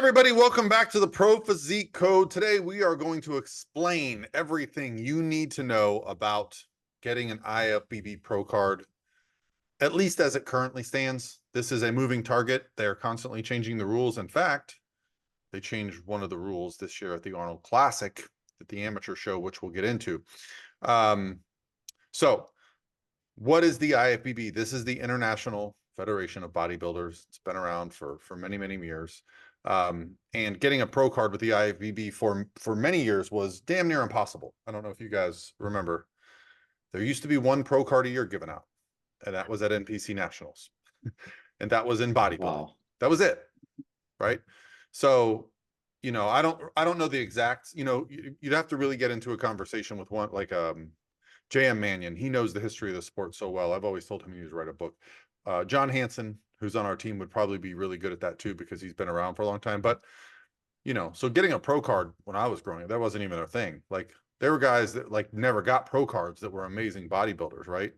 everybody, welcome back to the Pro Physique Code. Today we are going to explain everything you need to know about getting an IFBB Pro card, at least as it currently stands. This is a moving target. They're constantly changing the rules. In fact, they changed one of the rules this year at the Arnold Classic, at the amateur show, which we'll get into. So what is the IFBB? This is the International Federation of Bodybuilders. It's been around for many, many years. And getting a pro card with the IFBB for many years was damn near impossible. I don't know if you guys remember. There used to be one pro card a year given out, and that was at NPC Nationals. And that was in bodybuilding. Wow. That was it, right? So, you know, I don't know the exact, you know, you'd have to really get into a conversation with one like J.M. Mannion. He knows the history of the sport so well. I've always told him he needs to write a book. John Hansen, who's on our team, would probably be really good at that too, because he's been around for a long time. But, you know, so getting a pro card when I was growing up, that wasn't even a thing. Like, there were guys that like never got pro cards that were amazing bodybuilders, right?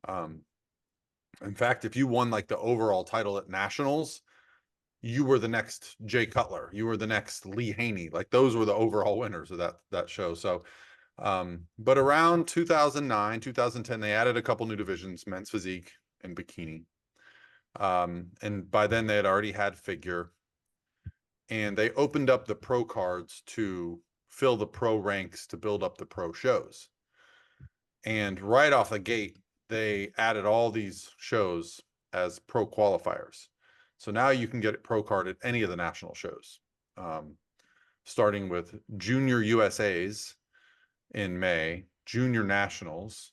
In fact, if you won like the overall title at Nationals, you were the next Jay Cutler. You were the next Lee Haney. Like, those were the overall winners of that show. So, but around 2009, 2010, they added a couple new divisions, men's physique and bikini. And by then they had already had figure, and they opened up the pro cards to fill the pro ranks to build up the pro shows. And right off the gate, they added all these shows as pro qualifiers. So now you can get a pro card at any of the national shows, starting with Junior USAs in May, Junior Nationals,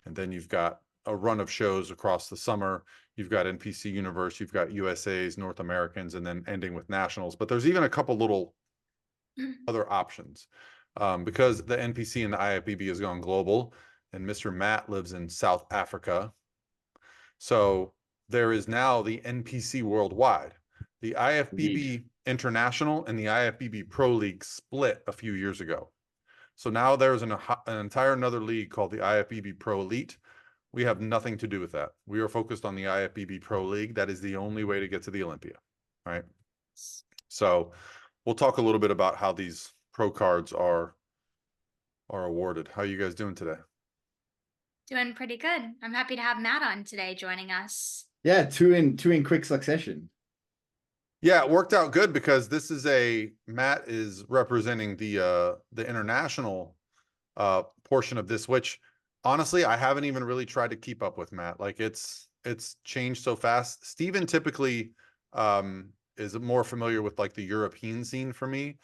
and then you've got a run of shows across the summer. You've got NPC Universe, you've got USAs, North Americans, and then ending with Nationals. But there's even a couple little other options, because the NPC and the IFBB has gone global, and Mr. Matt lives in South Africa. So there is now the NPC Worldwide. The IFBB International and the IFBB Pro League split a few years ago. So now there's an entire another league called the IFBB Pro Elite. We have nothing to do with that. We are focused on the IFBB Pro League. That is the only way to get to the Olympia, right? So we'll talk a little bit about how these pro cards are awarded. How are you guys doing today? Doing pretty good. I'm happy to have Matt on today joining us. Yeah, two in quick succession. Yeah, it worked out good because this is Matt is representing the international portion of this, which honestly I haven't even really tried to keep up with, Matt. Like, it's changed so fast. Steven typically is more familiar with like the European scene for me.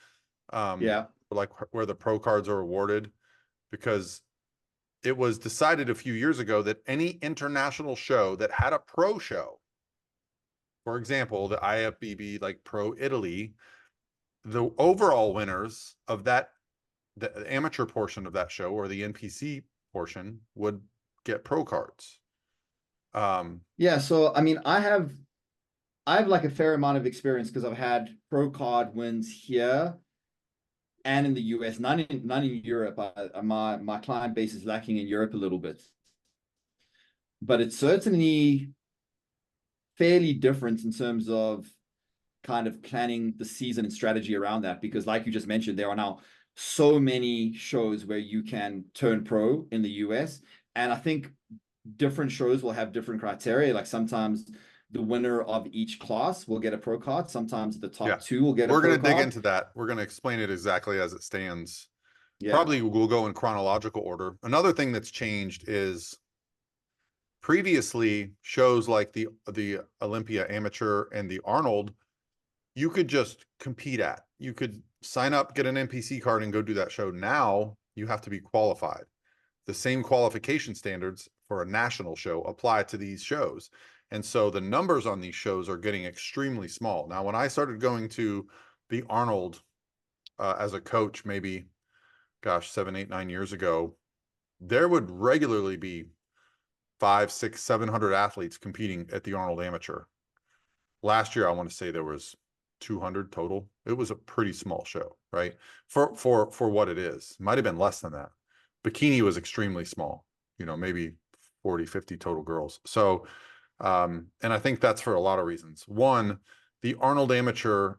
Yeah, like where the pro cards are awarded, because it was decided a few years ago that any international show that had a pro show, for example, the IFBB like Pro Italy, the overall winners of that, the amateur portion of that show, or the NPC portion, would get pro cards. Yeah, so I mean, I have like a fair amount of experience because I've had pro card wins here and in the US, none in Europe. My client base is lacking in Europe a little bit, but it's certainly fairly different in terms of kind of planning the season and strategy around that, because like you just mentioned, there are now so many shows where you can turn pro in the US, and I think different shows will have different criteria. Like, sometimes the winner of each class will get a pro card, sometimes the top two will get a pro card. We're going to dig into that. We're going to explain it exactly as it stands. Probably we'll go in chronological order. Another thing that's changed is previously shows like the Olympia Amateur and the Arnold, you could just compete at. You could sign up, get an NPC card, and go do that show. Now you have to be qualified. The same qualification standards for a national show apply to these shows. And so the numbers on these shows are getting extremely small. Now, when I started going to the Arnold as a coach, maybe, gosh, 7, 8, 9 years ago, there would regularly be 500, 600, 700 athletes competing at the Arnold Amateur. Last year, I want to say there was 200 total. It was a pretty small show, right? For what it is. Might have been less than that. Bikini was extremely small, you know, maybe 40, 50 total girls. So, and I think that's for a lot of reasons. One, the Arnold Amateur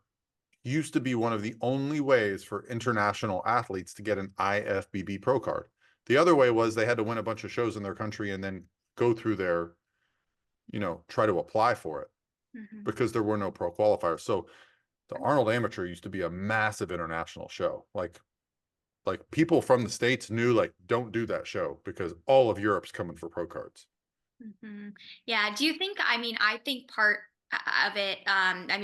used to be one of the only ways for international athletes to get an IFBB Pro card. The other way was they had to win a bunch of shows in their country and then go through their, try to apply for it because there were no pro qualifiers. So the Arnold Amateur used to be a massive international show. Like people from the States knew, like, don't do that show because all of Europe's coming for pro cards. Yeah. Do you think, I think part of it,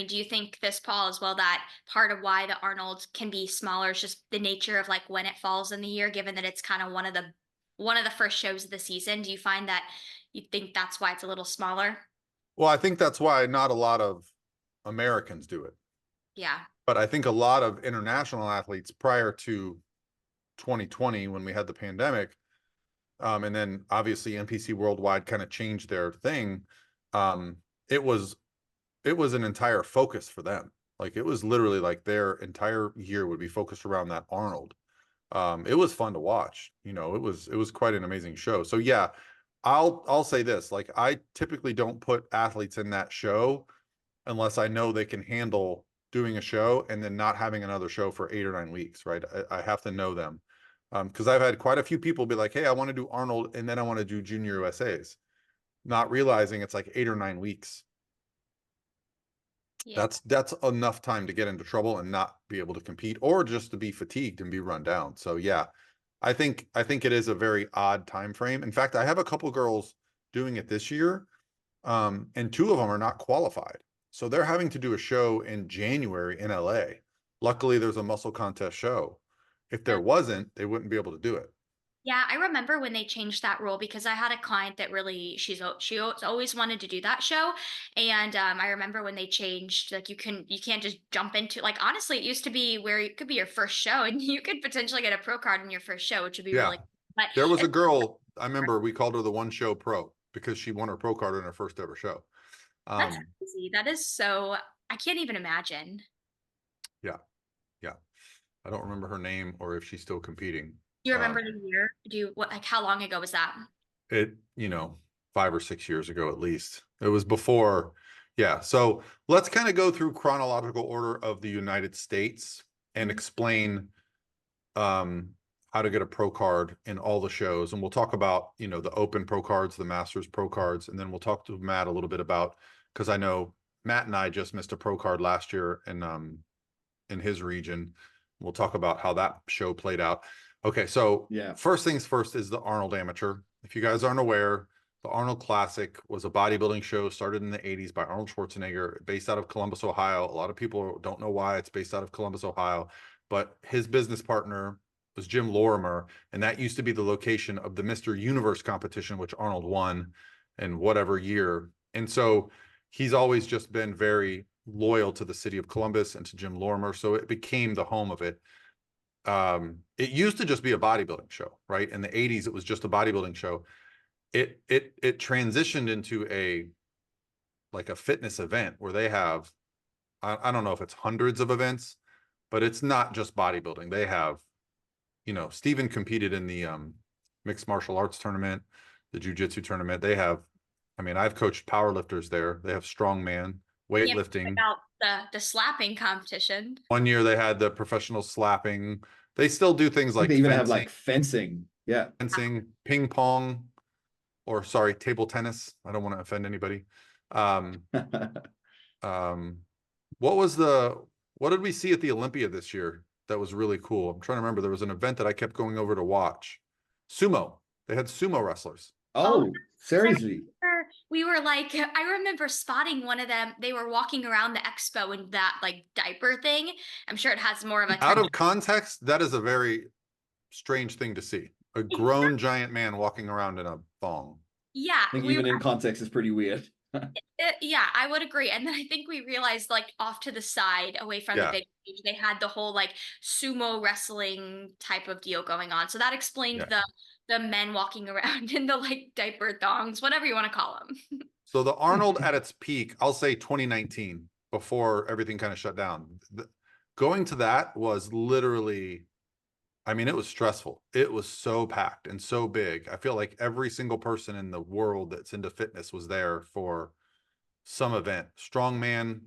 do you think this, Paul, as well, that part of why the Arnold can be smaller is just the nature of like when it falls in the year, given that it's kind of one of the first shows of the season? Do you find that you think that's why it's a little smaller? Well, I think that's why not a lot of Americans do it. Yeah. But I think a lot of international athletes prior to 2020, when we had the pandemic, and then obviously NPC Worldwide kind of changed their thing. It was an entire focus for them. Like it was literally like their entire year would be focused around that Arnold. It was fun to watch. It was quite an amazing show. So yeah, I'll say this, like I typically don't put athletes in that show unless I know they can handle doing a show and then not having another show for 8 or 9 weeks, right? I have to know them. Because I've had quite a few people be like, hey, I want to do Arnold and then I want to do Junior USAs, not realizing it's like 8 or 9 weeks. Yeah. That's enough time to get into trouble and not be able to compete, or just to be fatigued and be run down. So yeah, I think it is a very odd time frame. In fact, I have a couple girls doing it this year, and 2 of them are not qualified. So they're having to do a show in January in LA. Luckily, there's a muscle contest show. If there wasn't, they wouldn't be able to do it. Yeah, I remember when they changed that rule, because I had a client that really, she always wanted to do that show. And I remember when they changed, like you can't just jump into, like, honestly, it used to be where it could be your first show and you could potentially get a pro card in your first show, which would be really cool. But there was a girl, I remember we called her the one show pro because she won her pro card in her first ever show. That's crazy. That is so, I can't even imagine. Yeah. I don't remember her name or if she's still competing. Do you remember the year? How long ago was that? It, 5 or 6 years ago, at least. It was before. Yeah. So let's kind of go through chronological order of the United States and explain how to get a pro card in all the shows. And we'll talk about, the open pro cards, the masters pro cards, and then we'll talk to Matt a little bit about, because I know Matt and I just missed a pro card last year in his region. We'll talk about how that show played out. Okay, so yeah, first things first is the Arnold Amateur. If you guys aren't aware, the Arnold Classic was a bodybuilding show started in the 80s by Arnold Schwarzenegger, based out of Columbus, Ohio. A lot of people don't know why it's based out of Columbus, Ohio, but his business partner was Jim Lorimer, and that used to be the location of the Mr. Universe competition, which Arnold won in whatever year. And so he's always just been very loyal to the city of Columbus and to Jim Lorimer, so it became the home of it. It used to just be a bodybuilding show, right? In the 80s, it was just a bodybuilding show. It transitioned into a fitness event where they have, I don't know if it's hundreds of events, but it's not just bodybuilding. They have, Steven competed in the mixed martial arts tournament, the jiu-jitsu tournament. They have, I've coached powerlifters there. They have strongman, weightlifting. About the slapping competition. One year they had the professional slapping. They still do things like they even have like fencing. Yeah. Fencing, ping pong, or sorry, table tennis. I don't want to offend anybody. What did we see at the Olympia this year that was really cool? I'm trying to remember. There was an event that I kept going over to watch. Sumo. They had sumo wrestlers. Oh, seriously? We were like, I remember spotting one of them. They were walking around the expo in that like diaper thing. I'm sure it has more of a out of context. That is a very strange thing to see. A grown giant man walking around in a thong. Yeah. I think even in context is pretty weird. Yeah, I would agree. And then I think we realized, like, off to the side, away from the big stage, they had the whole like sumo wrestling type of deal going on. So that explained the men walking around in the like diaper thongs, whatever you want to call them. So the Arnold at its peak, I'll say 2019, before everything kind of shut down. Going to that was literally, it was stressful. It was so packed and so big. I feel like every single person in the world that's into fitness was there for some event. Strongman,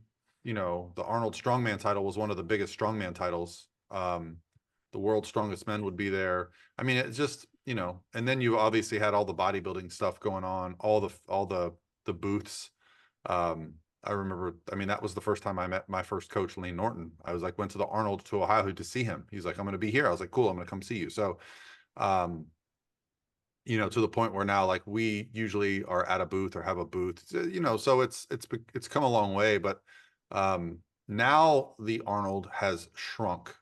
you know, the Arnold strongman title was one of the biggest strongman titles. The world's strongest men would be there. I mean, it's just, you know, and then you obviously had all the bodybuilding stuff going on, all the booths. I remember, I mean, that was the first time I met my first coach, Lane Norton. I was like, went to the Arnold to Ohio to see him. He's like, I'm going to be here. I was like, cool, I'm going to come see you. So, you know, to the point where now, like, we usually are at a booth or have a booth, you know, so it's come a long way, but, now the Arnold has shrunk,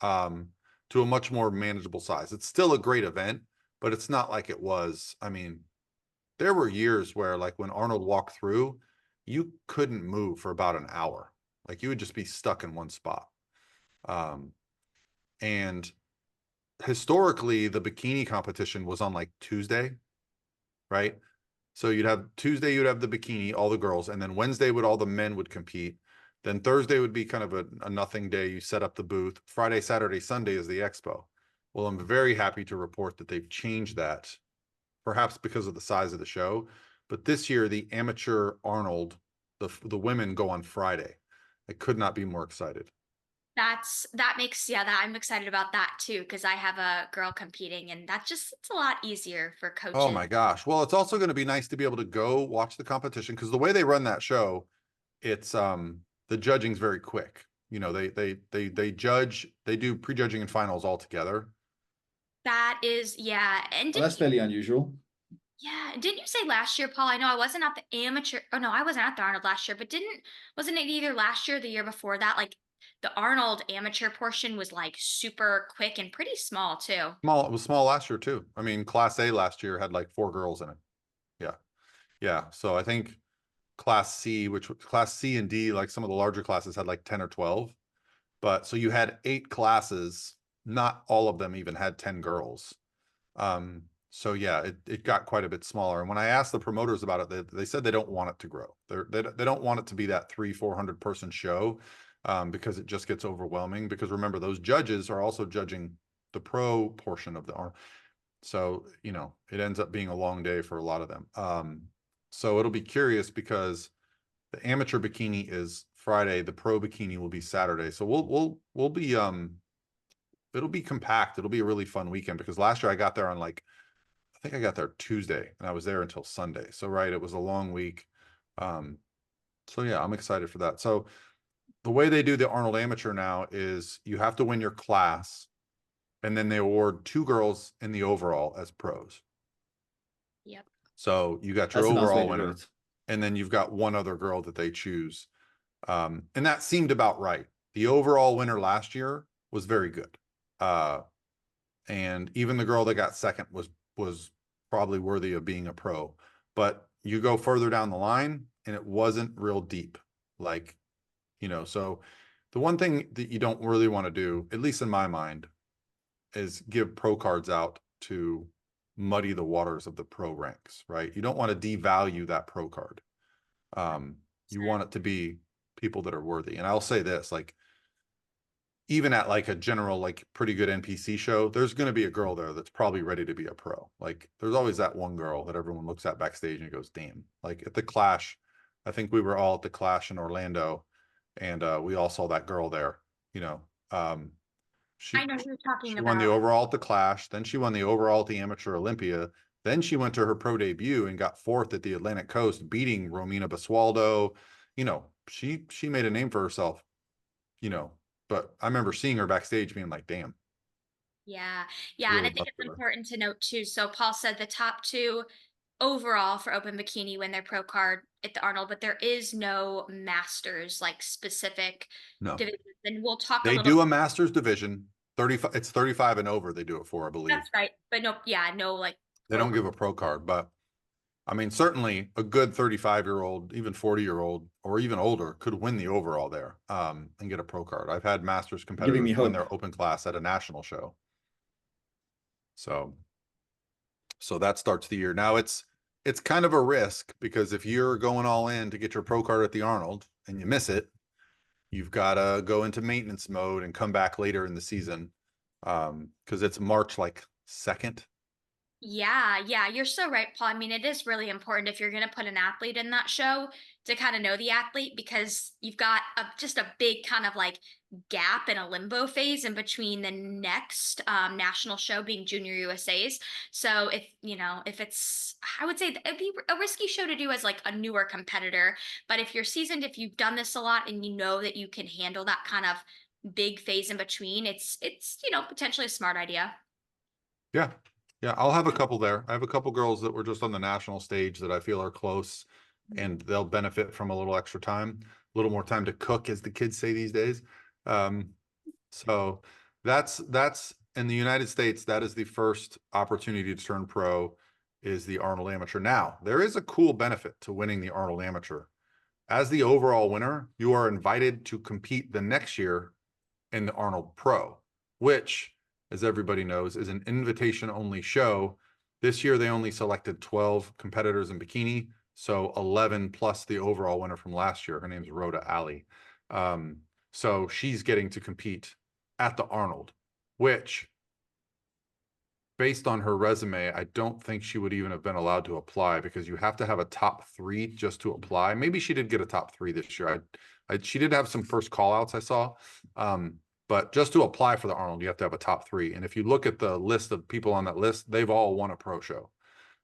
to a much more manageable size. It's still a great event, but it's not like it was. I mean, there were years where, like, when Arnold walked through, you couldn't move for about an hour. Like, you would just be stuck in one spot. And historically, the bikini competition was on like Tuesday, right? So you'd have Tuesday, you'd have the bikini, all the girls, and then Wednesday would all the men would compete. Then Thursday would be kind of a nothing day. You set up the booth. Friday, Saturday, Sunday is the expo. Well, I'm very happy to report that they've changed that, perhaps because of the size of the show. But this year, the amateur Arnold, the women go on Friday. I could not be more excited. That makes, yeah, that I'm excited about that too, because I have a girl competing, and it's a lot easier for Oh coaches. my gosh. Well, it's also going to be nice to be able to go watch the competition, because the way they run that show, it's the judging's very quick. You know, they judge, they do prejudging and finals all together. That is, yeah. And Well, that's fairly unusual. yeah, didn't you say last year, Paul? I know I wasn't at the amateur. Oh no, I wasn't at the Arnold last year, but wasn't it either last year or the year before that? Like the Arnold amateur portion was like super quick and pretty small too. Small, it was small last year too. I mean, Class A last year had like 4 girls in it. Yeah. Yeah. So I think Class C, which was Class C and D, like some of the larger classes had like 10 or 12. But so you had 8 classes, not all of them even had 10 girls. So yeah, it got quite a bit smaller. And when I asked the promoters about it, they said they don't want it to grow. They don't want it to be that 300-400 person show, because it just gets overwhelming. Because remember, those judges are also judging the pro portion of the arm. So, you know, it ends up being a long day for a lot of them. So it'll be curious, because the amateur bikini is Friday, the pro bikini will be Saturday. So we'll be it'll be compact. It'll be a really fun weekend, because last year I got there on like, I think I got there Tuesday and I was there until Sunday. So right, it was a long week. So yeah, I'm excited for that. So the way they do the Arnold Amateur now is you have to win your class, and then they award 2 girls in the overall as pros. Yep. So you got your That's a nice way overall to do winner, it. and then you've got one other girl that they choose. And that seemed about right. The overall winner last year was very good. And even the girl that got second was probably worthy of being a pro. But you go further down the line and it wasn't real deep. Like, you know, so the one thing that you don't really want to do, at least in my mind, is give pro cards out to muddy the waters of the pro ranks, right? You don't want to devalue that pro card. You want it to be people that are worthy. And I'll say this, like, even at like a general, like pretty good NPC show, there's going to be a girl there that's probably ready to be a pro. Like, there's always that one girl that everyone looks at backstage and goes, damn. Like at the Clash, I think we were all at the Clash in Orlando, and we all saw that girl there, you know. I know who you're talking She won the about. overall at the Clash, then she won the overall at the Amateur Olympia, then she went to her pro debut and got 4th at the Atlantic Coast, beating Romina Basualdo. You know, she made a name for herself, you know. But I remember seeing her backstage being like, damn. Yeah. Yeah. And Really I think loved it's her. important to note too. So Paul said the top 2 overall for open bikini win their pro card at the Arnold, but there is no masters like specific No, divisions. And we'll talk a they little. do a Masters division, 35. It's 35 and over. They do it for, I believe. That's right. But no, yeah, no like They pro don't give a pro card, but I mean, certainly a good 35-year-old, even 40-year-old, or even older could win the overall there, and get a pro card. I've had Masters Giving me competitors win hope. their open class at a national show. So that starts the year. Now it's kind of a risk, because if you're going all in to get your pro card at the Arnold and you miss it, you've got to go into maintenance mode and come back later in the season, because it's March like 2nd. Yeah, you're so right, Paul. I mean, it is really important if you're going to put an athlete in that show to kind of know the athlete, because you've got just a big kind of like gap and a limbo phase in between the next national show being Junior USA's. So if, if it's, I would say it'd be a risky show to do as like a newer competitor. But if you're seasoned, if you've done this a lot and you know that you can handle that kind of big phase in between, it's, potentially a smart idea. Yeah. Yeah. I'll have a couple there. I have a couple girls that were just on the national stage that I feel are close and they'll benefit from a little extra time, a little more time to cook, as the kids say these days. Um, so that's in the United States, that is the first opportunity to turn pro, is the Arnold Amateur. Now, there is a cool benefit to winning the Arnold Amateur. As the overall winner, you are invited to compete the next year in the Arnold Pro, which, as everybody knows, is an invitation only show. This year, they only selected 12 competitors in bikini, so 11 plus the overall winner from last year. Her name's Rhoda Ali. So she's getting to compete at the Arnold, which, based on her resume, I don't think she would even have been allowed to apply, because you have to have a top 3 just to apply. Maybe she did get a top 3 this year. She did have some first call outs I saw. But just to apply for the Arnold, you have to have a top 3. And if you look at the list of people on that list, they've all won a pro show,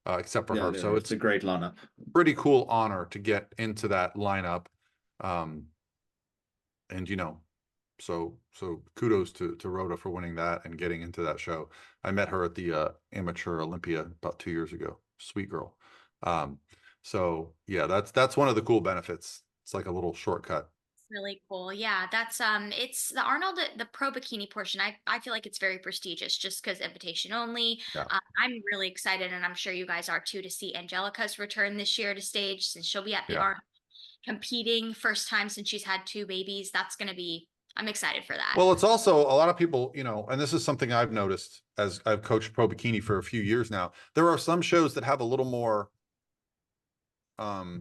except for her. So it's a great lineup. Pretty cool honor to get into that lineup. And so kudos to Rhoda for winning that and getting into that show. I met her at the Amateur Olympia about 2 years ago. Sweet girl. So yeah, that's one of the cool benefits. It's like a little shortcut. Really cool. Yeah, that's it's the Arnold, the pro bikini portion. I feel like it's very prestigious just because invitation only. Yeah. I'm really excited, and I'm sure you guys are too, to see Angelica's return this year to stage, since she'll be at the Arnold competing first time since she's had 2 babies. That's going to be, I'm excited for that. Well, it's also a lot of people, and this is something I've noticed as I've coached pro bikini for a few years now. There are some shows that have a little more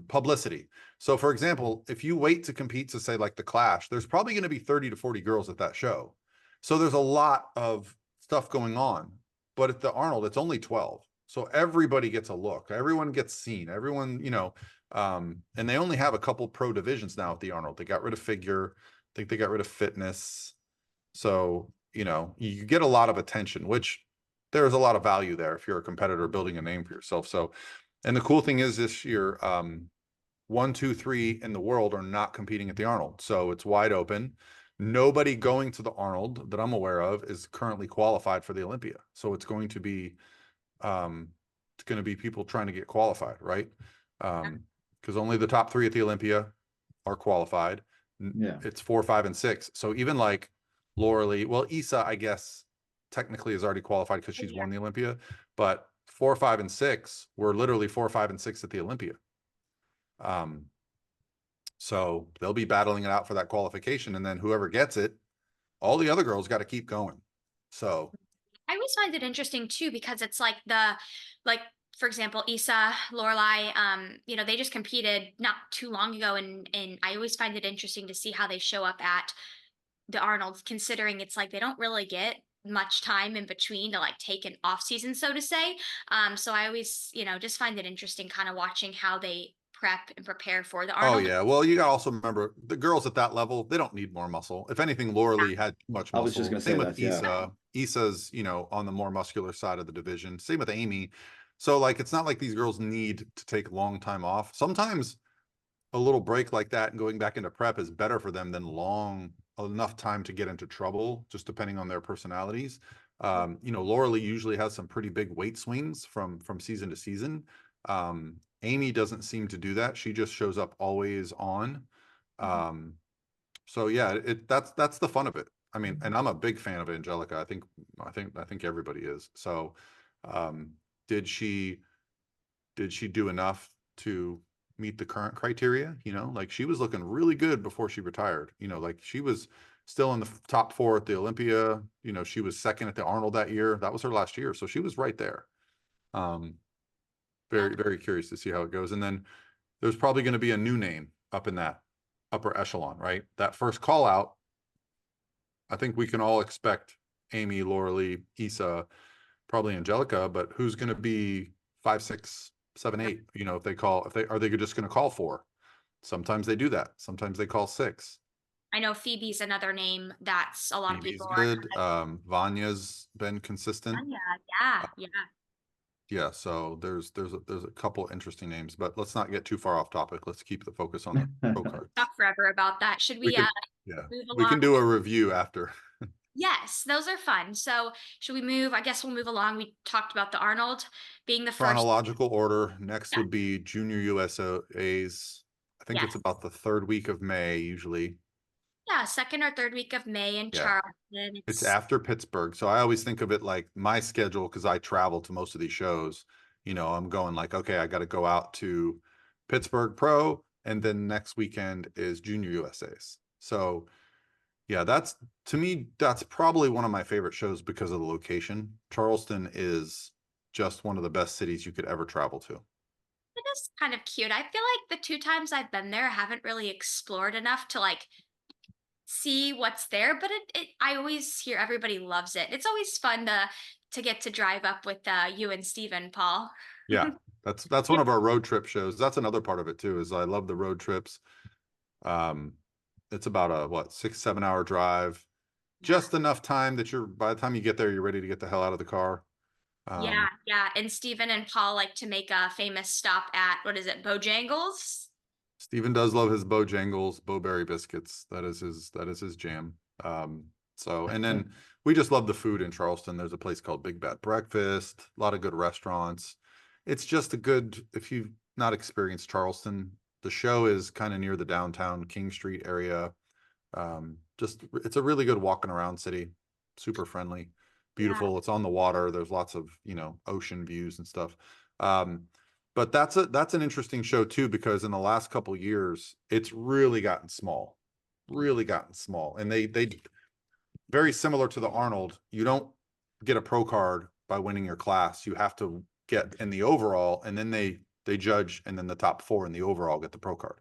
publicity. So for example, if you wait to compete to say like the Clash, there's probably going to be 30 to 40 girls at that show. So there's a lot of stuff going on, but at the Arnold, it's only 12. So everybody gets a look, everyone gets seen, everyone, and they only have a couple pro divisions now at the Arnold. They got rid of figure. I think they got rid of fitness. So, you get a lot of attention, which there's a lot of value there if you're a competitor building a name for yourself. So, and the cool thing is this year, 1, 2, 3 in the world are not competing at the Arnold. So it's wide open. Nobody going to the Arnold that I'm aware of is currently qualified for the Olympia. So it's going to be people trying to get qualified, right? Because only the top 3 at the Olympia are qualified. Yeah. It's 4, 5, and 6. So even like Laura Lee, well, Issa, I guess, technically is already qualified because she's won the Olympia, but 4, 5, and 6 were literally 4, 5, and 6 at the Olympia. So they'll be battling it out for that qualification, and then whoever gets it, all the other girls got to keep going. So I always find it interesting too, because it's like for example, Issa, Lorelai, they just competed not too long ago, and I always find it interesting to see how they show up at the Arnold, considering it's like they don't really get much time in between to like take an off season, so to say. So I always, just find it interesting kind of watching how they prep and prepare for the Arnold. Oh yeah, well, you got to also remember the girls at that level, they don't need more muscle. If anything, Laura Lee had too much muscle. I was just going to say with that, Issa. Issa's, on the more muscular side of the division. Same with Amy. So like, it's not like these girls need to take long time off. Sometimes a little break like that and going back into prep is better for them than enough time to get into trouble, just depending on their personalities. Laura Lee usually has some pretty big weight swings from season to season. Amy doesn't seem to do that. She just shows up always on. So yeah, that's the fun of it. I mean, and I'm a big fan of Angelica. I think everybody is. So, did she do enough to meet the current criteria? Like she was looking really good before she retired. Like she was still in the top 4 at the Olympia. She was second at the Arnold that year. That was her last year. So she was right there. Very, very curious to see how it goes. And then there's probably going to be a new name up in that upper echelon, right? That first call out, I think we can all expect Amy, Laura Lee, Issa, probably Angelica, but who's going to be 5, 6, 7, 8? You know, are they just going to call 4? Sometimes they do that. Sometimes they call 6. I know Phoebe's another name that's a lot of Phoebe's people good. Vanya's been consistent. Yeah. Yeah, so there's a couple interesting names, but let's not get too far off topic. Let's keep the focus on the pro cards. Talk forever about that. Should We we can, move we along? can do a review after. Yes, those are fun. So should we move? I guess we'll move along. We talked about the Arnold being the first. Chronological order. Next Yeah. would be Junior USAs. I think it's Yes. about the 3rd week of May usually. Yeah, 2nd or 3rd week of May in Yeah. Charleston. It's after Pittsburgh. So I always think of it like my schedule, because I travel to most of these shows. You know, I'm going like, okay, I got to go out to Pittsburgh Pro, and then next weekend is Junior USAs. So yeah, to me, that's probably one of my favorite shows because of the location. Charleston is just one of the best cities you could ever travel to. It is kind of cute. I feel like the 2 times I've been there, I haven't really explored enough to like see what's there, but I always hear everybody loves it. It's always fun to get to drive up with you and Steven, Paul. Yeah, that's one of our road trip shows. That's another part of it too, is I love the road trips. It's about a 6-7 hour drive, just enough time that by the time you get there, you're ready to get the hell out of the car. Yeah. And Steven and Paul like to make a famous stop at, what is it, Bojangles? Steven does love his Bojangles, Bowberry biscuits. That is his jam. So, and then we just love the food in Charleston. There's a place called Big Bad Breakfast, a lot of good restaurants. It's just if you've not experienced Charleston, the show is kind of near the downtown King Street area. It's a really good walking around city, super friendly, beautiful. Yeah. It's on the water. There's lots of, ocean views and stuff. But that's an interesting show too, because in the last couple years, it's really gotten small. And they very similar to the Arnold, you don't get a pro card by winning your class. You have to get in the overall, and then they judge, and then the top 4 in the overall get the pro card.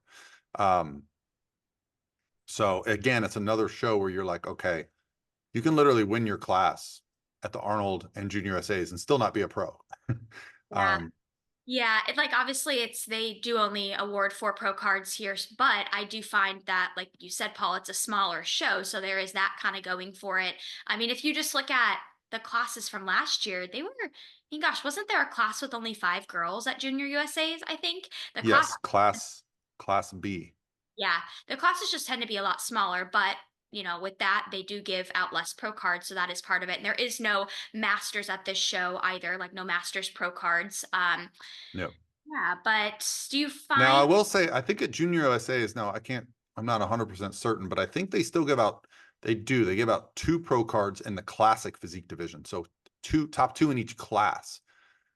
So again, it's another show where you're like, okay, you can literally win your class at the Arnold and Junior USAs and still not be a pro. Yeah, obviously they do only award 4 pro cards here, but I do find that, like you said, Paul, it's a smaller show, so there is that kind of going for it. I mean, if you just look at the classes from last year, they were, I mean, gosh, wasn't there a class with only 5 girls at Junior USAs? I think yes, class B. Yeah, the classes just tend to be a lot smaller, but with that, they do give out less pro cards, so that is part of it. And there is no masters at this show either, like no masters pro cards. No. Yeah, but do you find now? I will say, I think at Junior USA is now. I'm not 100% certain, but I think they still give out. They give out 2 pro cards in the classic physique division, so top 2 in each class.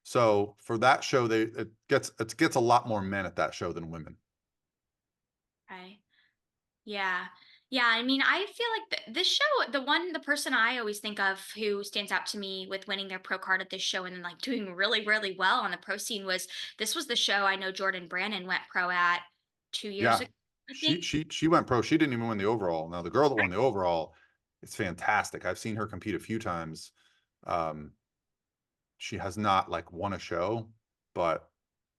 So for that show, it gets a lot more men at that show than women. Okay. Yeah. Yeah, I mean, I feel like this show, the person I always think of who stands out to me with winning their pro card at this show and then like doing really, really well on the pro scene was the show I know Jordan Brannon went pro at 2 years ago. I think. She went pro. She didn't even win the overall. Now the girl that won the overall, it's fantastic. I've seen her compete a few times. She has not like won a show, but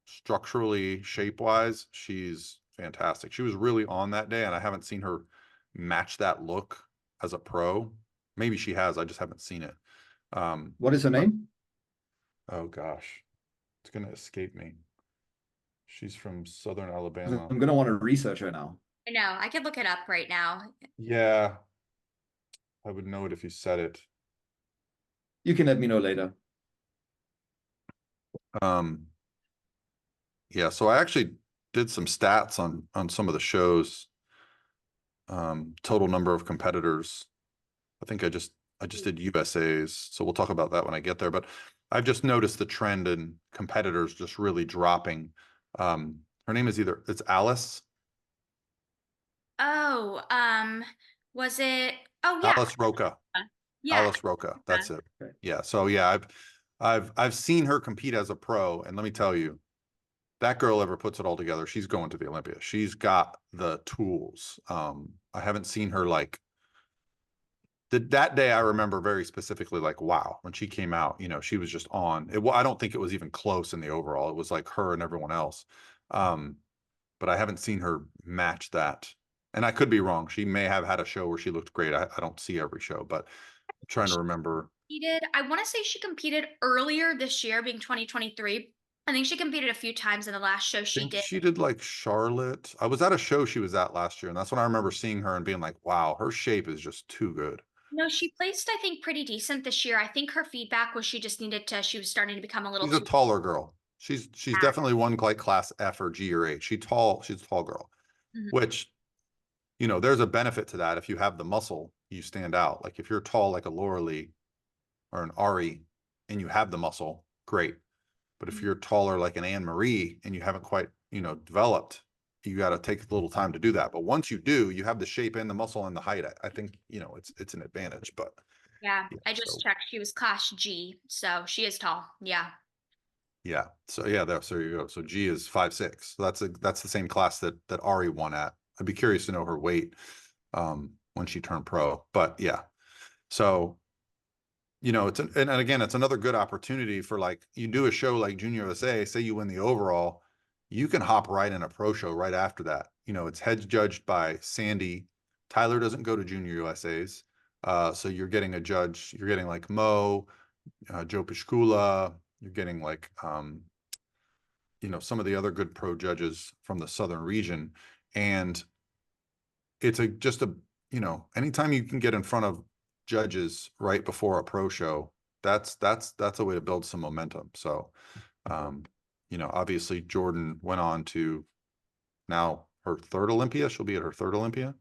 structurally, shape wise, she's fantastic. She was really on that day, and I haven't seen her match that look as a pro. Maybe she has. I just haven't seen it. What is her name? Oh gosh, it's gonna escape me. She's from Southern Alabama. I'm gonna want to research her now. I know. I could look it up right now. Yeah, I would know it if you said it. You can let me know later. Yeah, so I actually did some stats on some of the shows. Total number of competitors. I think I just did USAs, so we'll talk about that when I get there. But I've just noticed the trend in competitors just really dropping. Her name is it's Alice. Oh, was it? Oh, yeah. Alice Roca. Yeah. Alice Roca. That's it. Yeah. So yeah, I've seen her compete as a pro, and let me tell you, that girl ever puts it all together, she's going to the Olympia. She's got the tools. I haven't seen her like that day I remember very specifically, like, wow, when she came out, you know, she was just on it. Well, I don't think it was even close in the overall. It was like her and everyone else. But I haven't seen her match that. And I could be wrong. She may have had a show where she looked great. I don't see every show, but I'm trying to remember. I want to say she competed earlier this year, being 2023. I think she competed a few times in the last show I she think did. she did like Charlotte. I was at a show she was at last year, and that's when I remember seeing her and being like, wow, her shape is just too good. No, she placed, I think, pretty decent this year. I think her feedback was she just needed to, she was starting to become a little She's a too taller girl. She's fat. definitely one like class F or G or H. She's a tall girl, Mhm. which, you know, there's a benefit to that. If you have the muscle, you stand out. Like if you're tall like a Laura Lee or an Ari and you have the muscle, great. But if you're taller like an Anne Marie and you haven't quite, you know, developed, you got to take a little time to do that. But once you do, you have the shape and the muscle and the height. I think, you know, it's an advantage. But Yeah, yeah, I just checked. She was class G, so she is tall. Yeah. yeah. So yeah, there you go. So G is 5'6". So that's the same class that Ari won at. I'd be curious to know her weight when she turned pro. But yeah. So, you know, and again, it's another good opportunity for, like, you do a show like Junior USA, say you win the overall, you can hop right in a pro show right after that. You know, it's head judged by Sandy. Tyler doesn't go to Junior USA's. So you're getting a judge, you're getting like Mo, Joe Pishkula, you're getting like, you know, some of the other good pro judges from the Southern region. And it's just a, you know, anytime you can get in front of judges right before a pro show, that's a way to build some momentum. So, you know, obviously Jordan went on to now her third Olympia. She'll be at her third Olympia.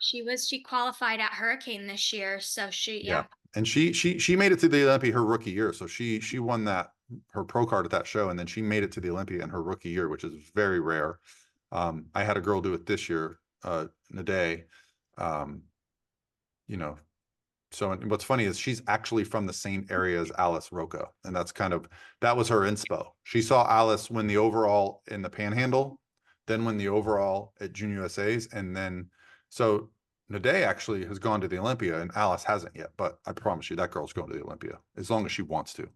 She qualified at Hurricane this year, so Yeah. And she made it to the Olympia her rookie year. So she won her pro card at that show, and then she made it to the Olympia in her rookie year, which is very rare. I had a girl do it this year, in a day. You know, so what's funny is she's actually from the same area as Alice Roca, and that was her inspo. She saw Alice win the overall in the Panhandle, then win the overall at Junior USA's, and then so Nade actually has gone to the Olympia, and Alice hasn't yet. But I promise you, that girl's going to the Olympia as long as she wants to.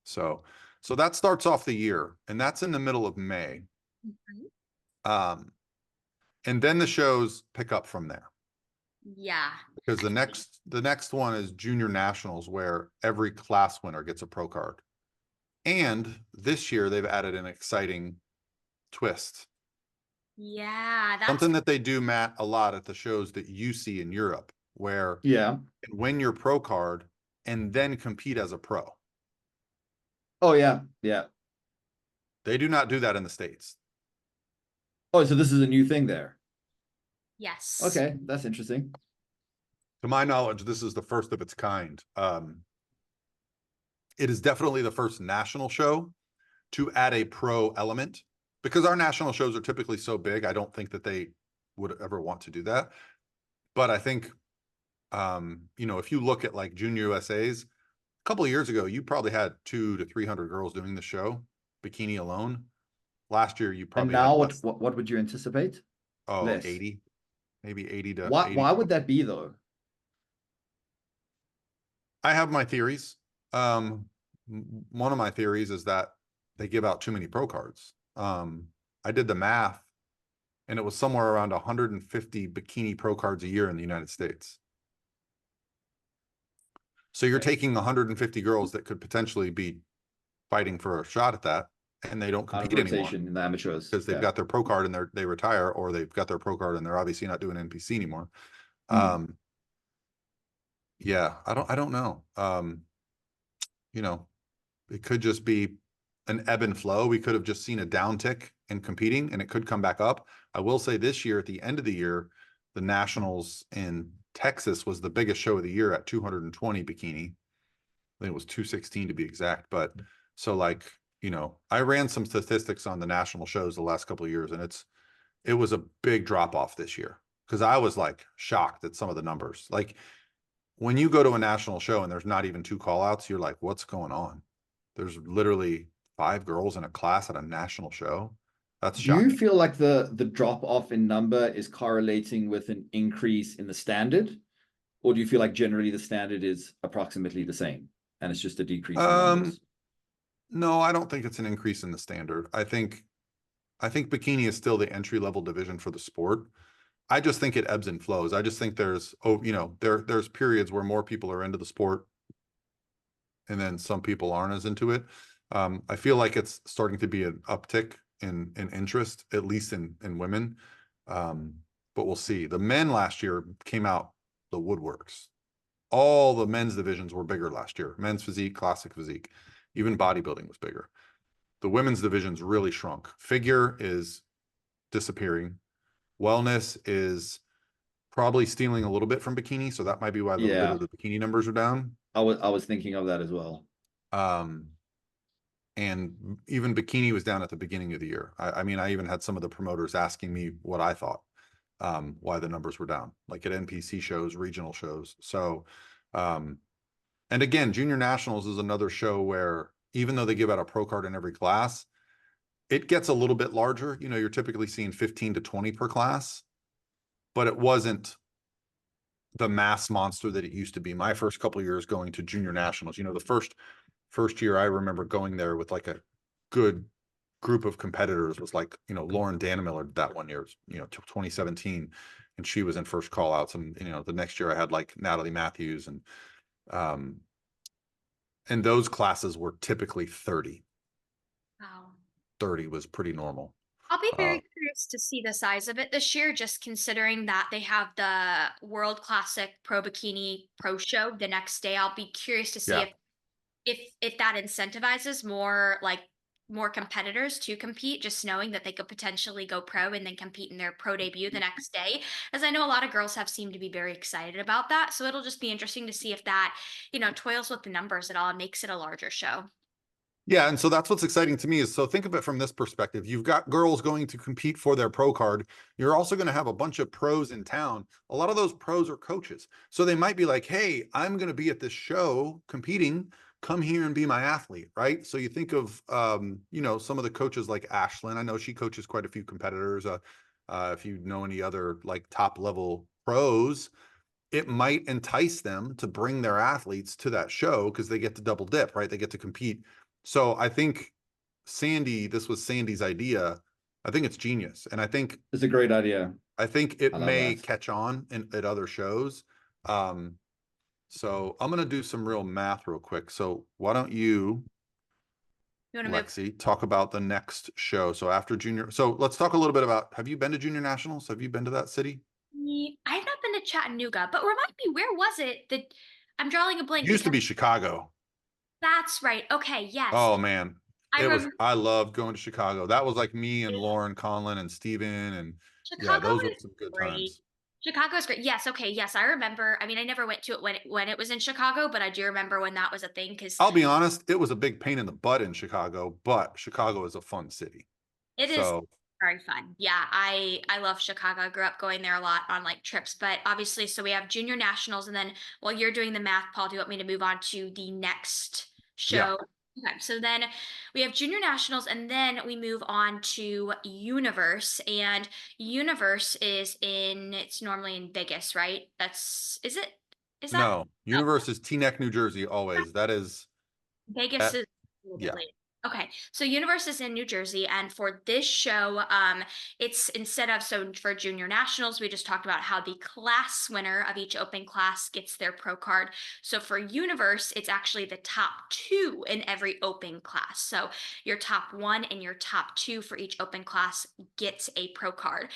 So that starts off the year, and that's in the middle of May. Mhm. And then the shows pick up from there. Yeah. Because the next one is Junior Nationals, where every class winner gets a pro card. And this year they've added an exciting twist. Yeah, Something that they do, Matt, a lot at the shows that you see in Europe, where you can win your pro card and then compete as a pro. Oh yeah, yeah. They do not do that in the States. Oh, so this is a new thing there. Yes. Okay, that's interesting. To my knowledge, this is the first of its kind. It is definitely the first national show to add a pro element, because our national shows are typically so big. I don't think that they would ever want to do that. But I think, you know, if you look at like Junior USA's, a couple of years ago, you probably had 200 to 300 girls doing the show, bikini alone. Last year, you probably and now had what would you anticipate? Oh, less. 80, maybe 80 to why 80. Why would that be though? I have my theories. One of my theories is that they give out too many pro cards. I did the math, and it was somewhere around 150 bikini pro cards a year in the United States. So you're taking 150 girls that could potentially be fighting for a shot at that, and they don't compete anymore in the amateurs because they've got their pro card and they retire, or they've got their pro card and they're obviously not doing NPC anymore. Yeah, I don't know. You know, it could just be an ebb and flow. We could have just seen a downtick in competing, and it could come back up. I will say this year, at the end of the year, the Nationals in Texas was the biggest show of the year at 220 bikini. I think it was 216 to be exact. But so, like, you know, I ran some statistics on the national shows the last couple of years, and it was a big drop off this year, because I was like shocked at some of the numbers. Like, when you go to a national show and there's not even 2 call outs, you're like, what's going on? There's literally 5 girls in a class at a national show. That's shocking. Do you feel like the drop off in number is correlating with an increase in the standard? Or do you feel like generally the standard is approximately the same and it's just a decrease in numbers? No, I don't think it's an increase in the standard. I think bikini is still the entry level division for the sport. I just think it ebbs and flows. I just think there's, there's periods where more people are into the sport and then some people aren't as into it. I feel like it's starting to be an uptick in interest, at least in women. But we'll see. The men last year came out the woodworks. All the men's divisions were bigger last year. Men's physique, classic physique, even bodybuilding was bigger. The women's divisions really shrunk. Figure is disappearing. Wellness is probably stealing a little bit from bikini, so that might be why a little bit of the bikini numbers are down. I was thinking of that as well. And even bikini was down at the beginning of the year. I mean, I even had some of the promoters asking me what I thought, why the numbers were down, like at NPC shows, regional shows. So, and again, Junior Nationals is another show where even though they give out a pro card in every class, it gets a little bit larger. You know, you're typically seeing 15 to 20 per class, but it wasn't the mass monster that it used to be. My first couple of years going to Junior Nationals, you know, the first year I remember going there with like a good group of competitors was like, you know, Lauren Dannemiller that one year, you know, 2017, and she was in first call outs. And, you know, the next year I had like Natalie Matthews and those classes were typically 30. Wow. 30 was pretty normal. I'll be very curious to see the size of it this year, just considering that they have the World Classic Pro Bikini Pro Show the next day. I'll be curious to see if that incentivizes more competitors to compete, just knowing that they could potentially go pro and then compete in their pro debut the next day. As I know a lot of girls have seemed to be very excited about that. So it'll just be interesting to see if that, toils with the numbers at all and makes it a larger show. Yeah, and so that's what's exciting to me is, so think of it from this perspective. You've got girls going to compete for their pro card. You're also going to have a bunch of pros in town. A lot of those pros are coaches. So they might be like, hey, I'm going to be at this show competing. Come here and be my athlete, right? So you think of, some of the coaches like Ashlyn. I know she coaches quite a few competitors. If you know any other like top level pros, it might entice them to bring their athletes to that show because they get to double dip, right? They get to compete. So I think this was Sandy's idea. I think it's genius. And I think it's a great idea. I think it may catch on at other shows. So I'm going to do some real math real quick. So why don't you Lexie, talk about the next show. So after Junior, so let's talk a little bit about, have you been to Junior Nationals? Have you been to that city? I've not been to Chattanooga, but remind me, where was it? I'm drawing a blank. It used to be Chicago. That's right. Okay, yes. Oh man. I loved going to Chicago. That was like me and Lauren Conlon and Steven and those were some good times. Chicago's great. Yes. Okay. Yes. I remember. I mean, I never went to it when it was in Chicago, but I do remember when that was a thing. Cause I'll be honest, it was a big pain in the butt in Chicago, but Chicago is a fun city. It is very fun. Yeah. I love Chicago. I grew up going there a lot on like trips, but obviously, so we have Junior Nationals, and then while you're doing the math, Paul, do you want me to move on to the next show? Yeah. Okay, so then we have Junior Nationals, and then we move on to Universe, and Universe it's normally in Vegas, right? Is that? No, Universe is Teaneck, New Jersey, always. That is Vegas is a little bit later. Okay, so Universe is in New Jersey, and for this show, it's for Junior Nationals, we just talked about how the class winner of each open class gets their pro card. So for Universe, it's actually the top 2 in every open class. So your top 1 and your top 2 for each open class gets a pro card.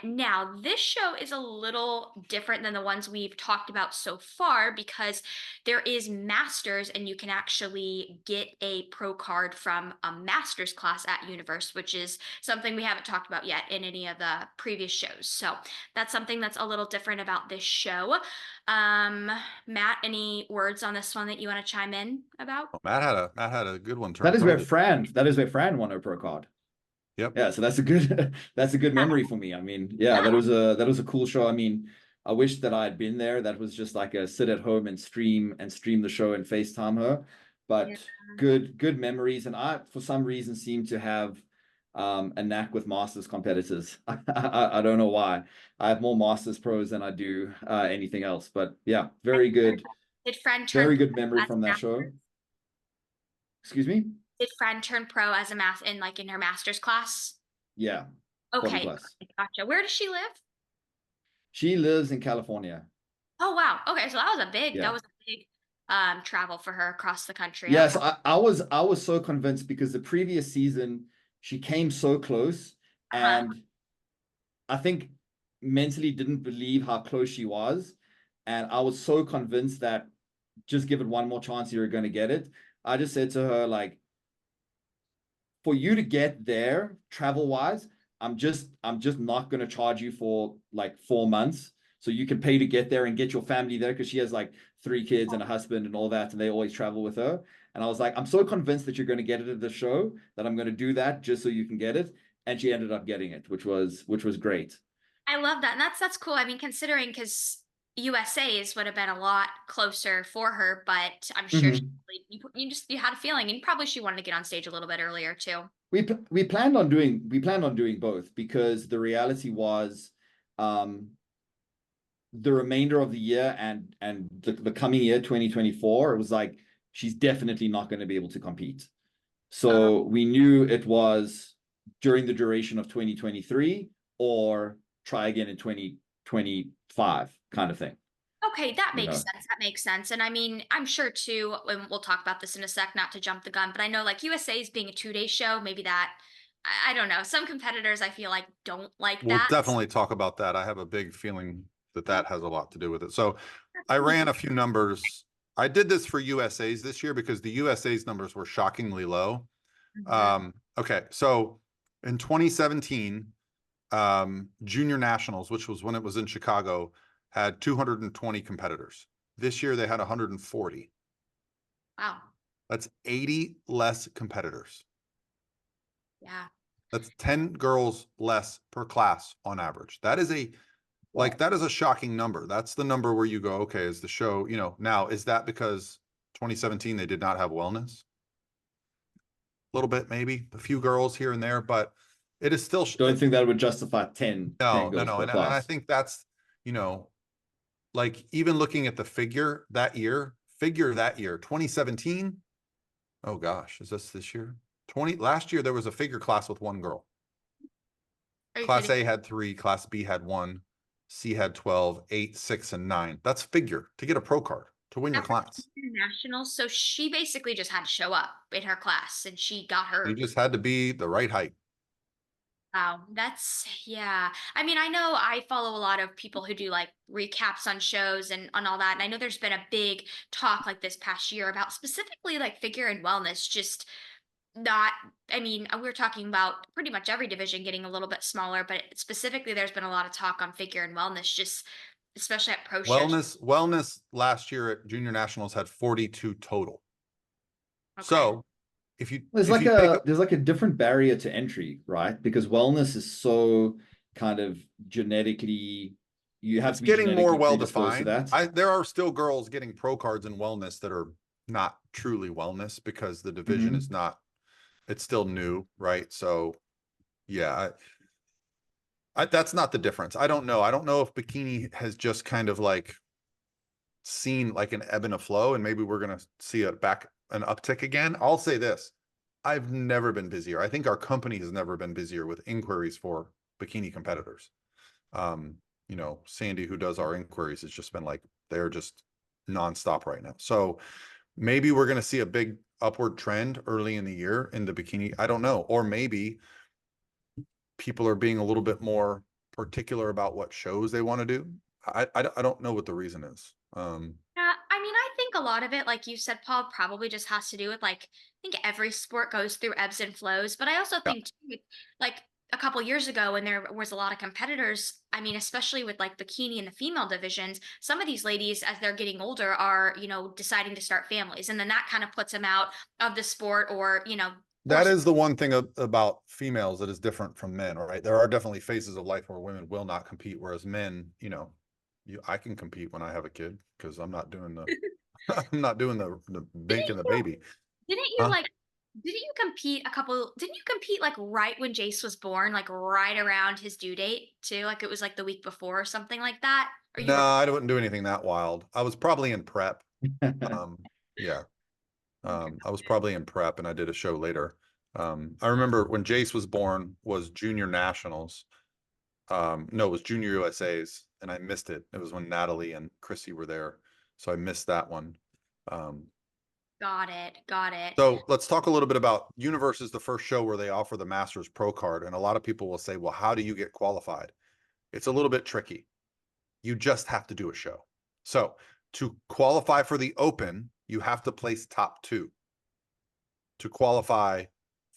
Now, this show is a little different than the ones we've talked about so far because there is Masters, and you can actually get a pro card from a Masters class at Universe, which is something we haven't talked about yet in any of the previous shows. So that's something that's a little different about this show. Matt, any words on this one that you want to chime in about? Oh, Matt had a good one. That is where Fran won her pro card. Yep. Yeah, so that's a good memory for me. I mean, that was a cool show. I mean, I wish that I had been there. That was just like a sit at home and stream the show and FaceTime her. But good memories. And I, for some reason, seem to have a knack with Masters competitors. I don't know why. I have more Masters pros than I do anything else. But yeah, very good. Did friend turn Very good pro memory as from a that show. Excuse me? Did friend turn pro as a math in like in her master's class? Yeah, 40 Okay, plus. gotcha. Where does she live? She lives in California. Oh wow. Okay, so that Yeah. was a big travel for her across the country. Yes, Okay. I was so convinced because the previous season she came so close, Uh-huh. and I think mentally didn't believe how close she was. And I was so convinced that just give it one more chance, you're going to get it. I just said to her, like, for you to get there travel wise, I'm just not going to charge you for like 4 months. So you can pay to get there and get your family there, because she has like 3 kids and a husband and all that, and they always travel with her. And I was like, I'm so convinced that you're going to get it at the show that I'm going to do that just so you can get it. And she ended up getting it, which was great. I love that. And that's cool. I mean, considering because USA's would have been a lot closer for her, but I'm sure you had a feeling, and probably she wanted to get on stage a little bit earlier too. We planned on doing both, because the reality was the remainder of the year and the coming year 2024, it was like she's definitely not going to be able to compete. So we knew it was during the duration of 2023 or try again in 2025 kind of thing. Okay, that makes sense. That makes sense. And I mean, I'm sure too, and we'll talk about this in a sec, not to jump the gun, but I know like USA's being a 2-day show, maybe that, I don't know. Some competitors I feel like don't like We'll that. definitely talk about that. I have a big feeling that that has a lot to do with it. So I ran a few numbers. I did this for USA's this year because the USA's numbers were shockingly low. Okay, so in 2017, Junior Nationals, which was when it was in Chicago, had 220 competitors. This year they had 140. Wow. That's 80 less competitors. Yeah. That's 10 girls less per class on average. That is a like that is a shocking number. That's the number where you go, okay, is the show, you know, now is that because 2017 they did not have wellness? A little bit, maybe a few girls here and there, but it is still don't think that would justify 10 no, girls per and class. I think that's, you know, like even looking at the figure that year, 2017. Oh gosh, is this year? Last year there was a figure class with one girl. Class A had 3, Class B had 1, C had 12, 8, 6, and 9. That's figure to get a pro card to win your class. Nationals. So she basically just had to show up in her class, and she got her. You just had to be the right height. Wow, that's yeah. I mean, I know I follow a lot of people who do like recaps on shows and on all that. And I know there's been a big talk like this past year about specifically like figure and wellness, just not, I mean, we're talking about pretty much every division getting a little bit smaller, but specifically there's been a lot of talk on figure and wellness, just especially at pro shows. Wellness last year at Junior Nationals had 42 total. Okay. So if you there's like a different barrier to entry, right? Because wellness is so kind of genetically, you have to be getting more well predisposed to defined. that. There are still girls getting pro cards in wellness that are not truly wellness because the division is not, it's still new, right? So yeah, that's not the difference. I don't know. I don't know if bikini has just kind of like seen like an ebb and a flow, and maybe we're going to see an uptick again. I'll say this. I've never been busier. I think our company has never been busier with inquiries for bikini competitors. You know, Sandy, who does our inquiries, has just been like, they're just nonstop right now. So maybe we're going to see a big upward trend early in the year in the bikini. I don't know. Or maybe people are being a little bit more particular about what shows they want to do. I don't know what the reason is. Yeah, I mean, I think a lot of it, like you said, Paul, probably just has to do with like, I think every sport goes through ebbs and flows, but I also think too, like a couple years ago when there was a lot of competitors, I mean, especially with like bikini in the female divisions, some of these ladies, as they're getting older, are, you know, deciding to start families. And then that kind of puts them out of the sport or, you know, that is the one thing about females that is different from men, right? There are definitely phases of life where women will not compete, whereas men, you know, I can compete when I have a kid because I'm not doing the I'm not doing the making the baby. Didn't you like didn't you compete like right when Jace was born, like right around his due date too? Like it was like the week before or something like that? Or you No, were, I wouldn't do anything that wild. I was probably in prep. Um, yeah. okay. I was probably in prep and I did a show later. I remember when Jace was born was Junior Nationals. No, it was Junior USA's and I missed it. It was when Natalie and Chrissy were there. So I missed that one. Um, Got it. Got it. so let's talk a little bit about Universe is the first show where they offer the Masters Pro card. And a lot of people will say, well, how do you get qualified? It's a little bit tricky. You just have to do a show. So to qualify for the Open, you have to place top 2. To qualify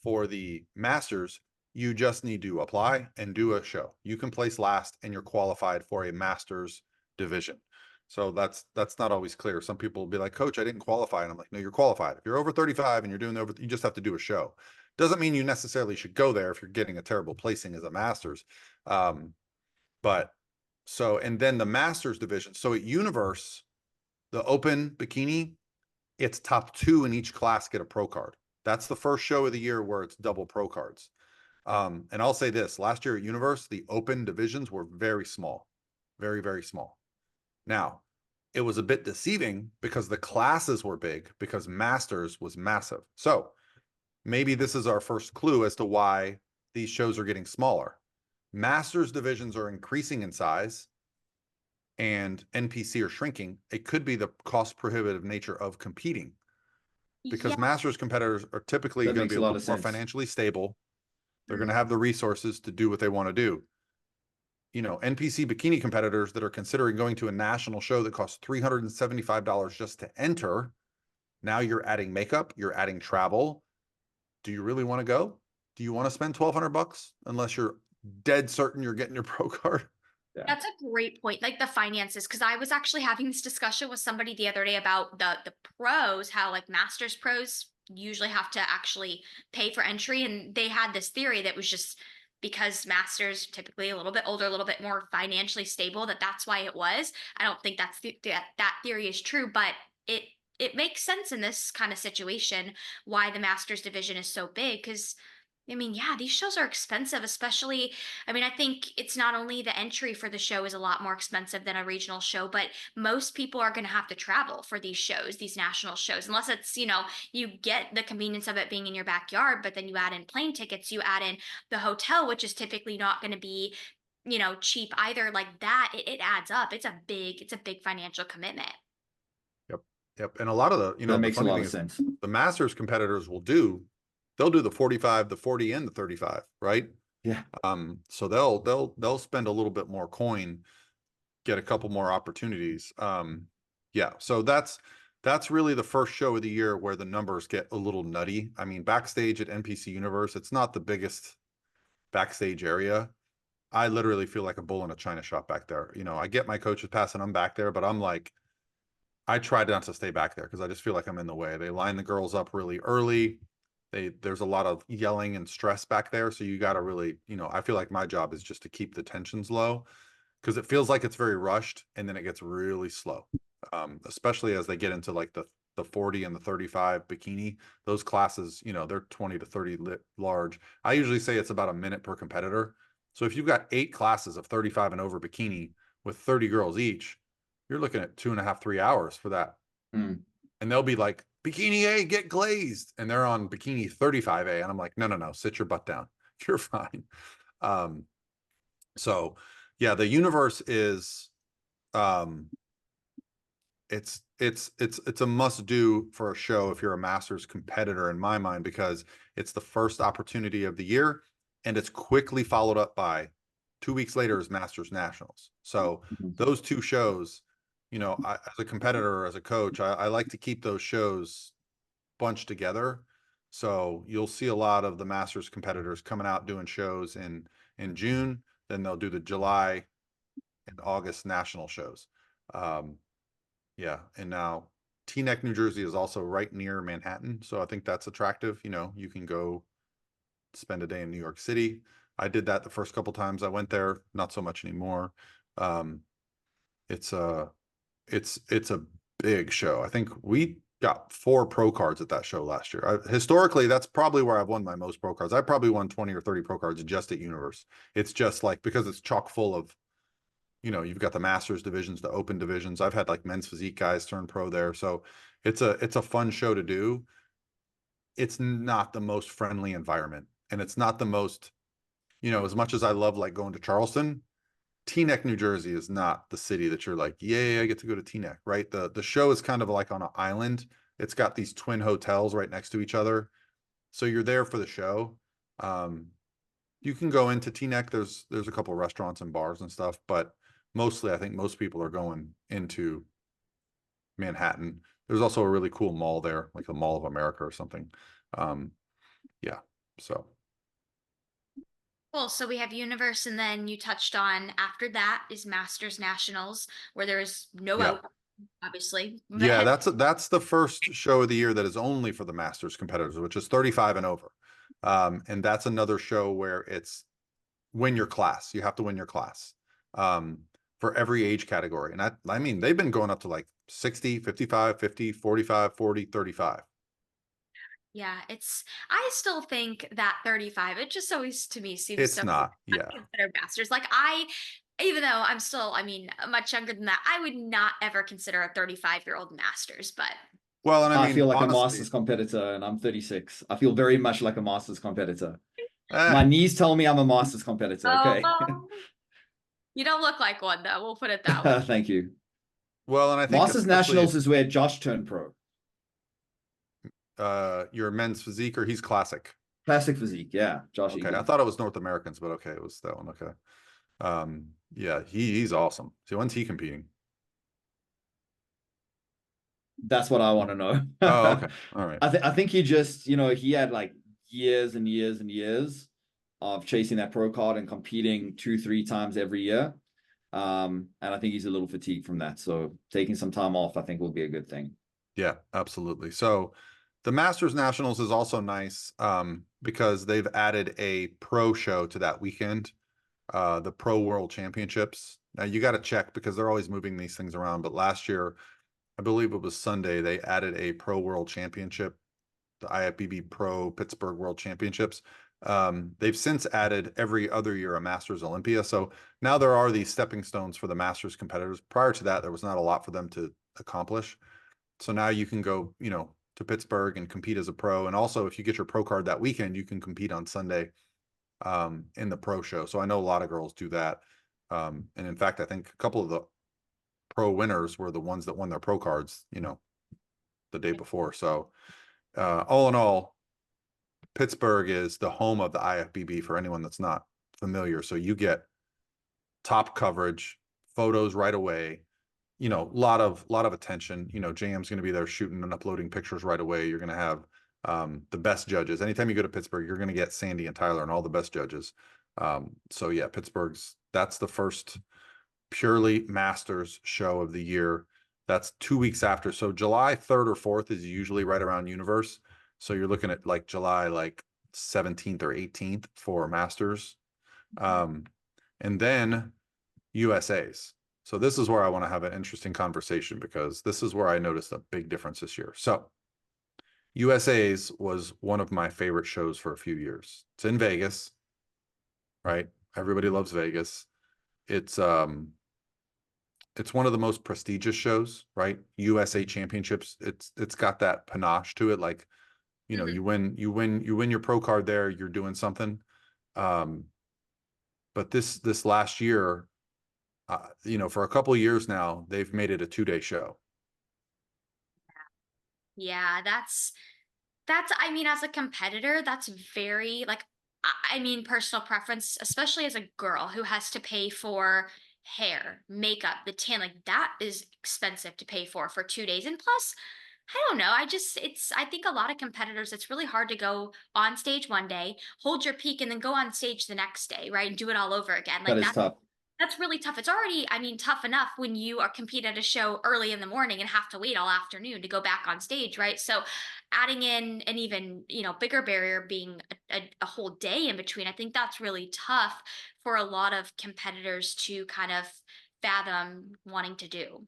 for the Masters, you just need to apply and do a show. You can place last and you're qualified for a Masters division. So that's not always clear. Some people will be like, Coach, I didn't qualify. And I'm like, no, you're qualified. If you're over 35 and you're doing you just have to do a show. Doesn't mean you necessarily should go there if you're getting a terrible placing as a Masters. But so, and then the Masters division. So at Universe, the Open bikini, it's top 2 in each class get a pro card. That's the first show of the year where it's double pro cards. And I'll say this, last year at Universe, the Open divisions were very small, very, very small. Now, it was a bit deceiving because the classes were big because Masters was massive. So maybe this is our first clue as to why these shows are getting smaller. Masters divisions are increasing in size and NPC are shrinking. It could be the cost prohibitive nature of competing because Yeah. Masters competitors are typically That going to makes be a a lot little of more sense. financially stable. They're going to Mhm. have the resources to do what they want to do. You know, NPC bikini competitors that are considering going to a national show that costs $375 just to enter. Now you're adding makeup, you're adding travel. Do you really want to go? Do you want to spend $1,200 unless you're dead certain you're getting your pro card? Yeah. That's a great point. Like the finances, because I was actually having this discussion with somebody the other day about the pros, how like masters pros usually have to actually pay for entry, and they had this theory that was just because masters typically a little bit older, a little bit more financially stable, that's why it was. I don't think that theory is true, but it makes sense in this kind of situation why the masters division is so big because I mean, yeah, these shows are expensive, especially. I mean, I think it's not only the entry for the show is a lot more expensive than a regional show, but most people are going to have to travel for these shows, these national shows, unless it's, you get the convenience of it being in your backyard, but then you add in plane tickets, you add in the hotel, which is typically not going to be, cheap either. Like that, it adds up. It's a big financial commitment. Yep. Yep. And a lot of the, That the makes a funny lot thing of is sense. the Masters competitors they'll do the 45, the 40, and the 35, right? Yeah. So they'll spend a little bit more coin, get a couple more opportunities. Yeah. So that's really the first show of the year where the numbers get a little nutty. I mean, backstage at NPC Universe, it's not the biggest backstage area. I literally feel like a bull in a china shop back there. I get my coaches pass and I'm back there, but I'm like, I try not to stay back there because I just feel like I'm in the way. They line the girls up really early. There's a lot of yelling and stress back there. So you got to really, I feel like my job is just to keep the tensions low because it feels like it's very rushed and then it gets really slow. Especially as they get into like the 40 and the 35 bikini, those classes, they're 20 to 30 large. I usually say it's about a minute per competitor. So if you've got 8 classes of 35 and over bikini with 30 girls each, you're looking at 2.5, 3 hours for that. Mm. And they'll be like, bikini A, get glazed. And they're on bikini 35A. And I'm like, no, sit your butt down. You're fine. So yeah, the universe is, it's a must do for a show if you're a Masters competitor in my mind, because it's the first opportunity of the year and it's quickly followed up by 2 weeks later is Masters Nationals. So those 2 shows, as a competitor, as a coach, I like to keep those shows bunched together. So you'll see a lot of the Masters competitors coming out doing shows in June, then they'll do the July and August national shows. Yeah, and now Teaneck, New Jersey is also right near Manhattan, so I think that's attractive. You can go spend a day in New York City. I did that the first couple times I went there, not so much anymore. Um, it's a it's a big show. I think we got 4 pro cards at that show last year. Historically, that's probably where I've won my most pro cards. I probably won 20 or 30 pro cards just at Universe. It's just like, because it's chock full of, you know, you've got the Masters divisions, the Open divisions. I've had like men's physique guys turn pro there. So it's a fun show to do. It's not the most friendly environment, and it's not the most, you know, as much as I love like going to Charleston, Teaneck, New Jersey is not the city that you're like, yay, I get to go to Teaneck, right? The show is kind of like on an island. It's got these twin hotels right next to each other. So you're there for the show. You can go into Teaneck. There's a couple of restaurants and bars and stuff, but mostly I think most people are going into Manhattan. There's also a really cool mall there, like the Mall of America or something. Yeah. So Cool. So we have Universe, and then you touched on after that is Masters Nationals, where there is no yeah. out, obviously. Yeah, that's the first show of the year that is only for the Masters competitors, which is 35 and over. And that's another show where it's win your class. You have to win your class for every age category. And I mean, they've been going up to like 60, 55, 50, 45, 40, 35. Yeah, I still think that 35, it just always to me seems It's so not, yeah. considered masters. Like even though I'm still, I mean, much younger than that, I would not ever consider a 35-year-old masters, but Well, and I I mean, feel like a honestly, Masters competitor, and I'm 36. I feel very much like a Masters competitor. eh, My knees tell me I'm a Masters competitor. Okay. oh, you don't look like one though. We'll put it that way. Thank you. well, and I think Masters especially Nationals is where Josh turned pro. your men's physique, or he's classic. Classic physique, yeah. Josh Okay, I Egan. thought it was North Americans, but okay, it was that one. Okay. Yeah, he's awesome. So when's he competing? That's what I want to know. Oh, okay. All right. I think he just, he had like years and years and years of chasing that pro card and competing 2-3 times every year. And I think he's a little fatigued from that. So taking some time off, I think will be a good thing. Yeah, absolutely. So the Masters Nationals is also nice because they've added a pro show to that weekend, the Pro World Championships. Now you got to check because they're always moving these things around. But last year, I believe it was Sunday, they added a Pro World Championship, the IFBB Pro Pittsburgh World Championships. They've since added every other year a Masters Olympia. So now there are these stepping stones for the Masters competitors. Prior to that, there was not a lot for them to accomplish. So now you can go, you know, to Pittsburgh and compete as a pro. And also, if you get your pro card that weekend, you can compete on Sunday in the pro show. So I know a lot of girls do that. And in fact, I think a couple of the pro winners were the ones that won their pro cards, you know, the day before. So all in all, Pittsburgh is the home of the IFBB for anyone that's not familiar. So you get top coverage, photos right away, you know, lot of attention. You know, JM's going to be there shooting and uploading pictures right away. You're going to have the best judges. Anytime you go to Pittsburgh, you're going to get Sandy and Tyler and all the best judges. So yeah, that's the first purely Masters show of the year. That's 2 weeks after. So July 3rd or 4th is usually right around Universe. So you're looking at like July like 17th or 18th for Masters. And then USA's. So this is where I want to have an interesting conversation because this is where I noticed a big difference this year. So USA's was one of my favorite shows for a few years. It's in Vegas, right? Everybody loves Vegas. It's one of the most prestigious shows, right? USA Championships. It's got that panache to it. Like, you know, you win your pro card there, you're doing something. But this last year, you know, for a couple of years now, they've made it a 2-day show. Yeah, I mean, as a competitor, that's very like I mean, personal preference, especially as a girl who has to pay for hair, makeup, the tan, like that is expensive to pay for 2 days. And plus, I don't know. I think a lot of competitors, it's really hard to go on stage one day, hold your peak, and then go on stage the next day, right? And do it all over again. That Like is tough. that's really tough. It's already, I mean, tough enough when you are compete at a show early in the morning and have to wait all afternoon to go back on stage, right? So adding in an even, bigger barrier being a whole day in between, I think that's really tough for a lot of competitors to kind of fathom wanting to do.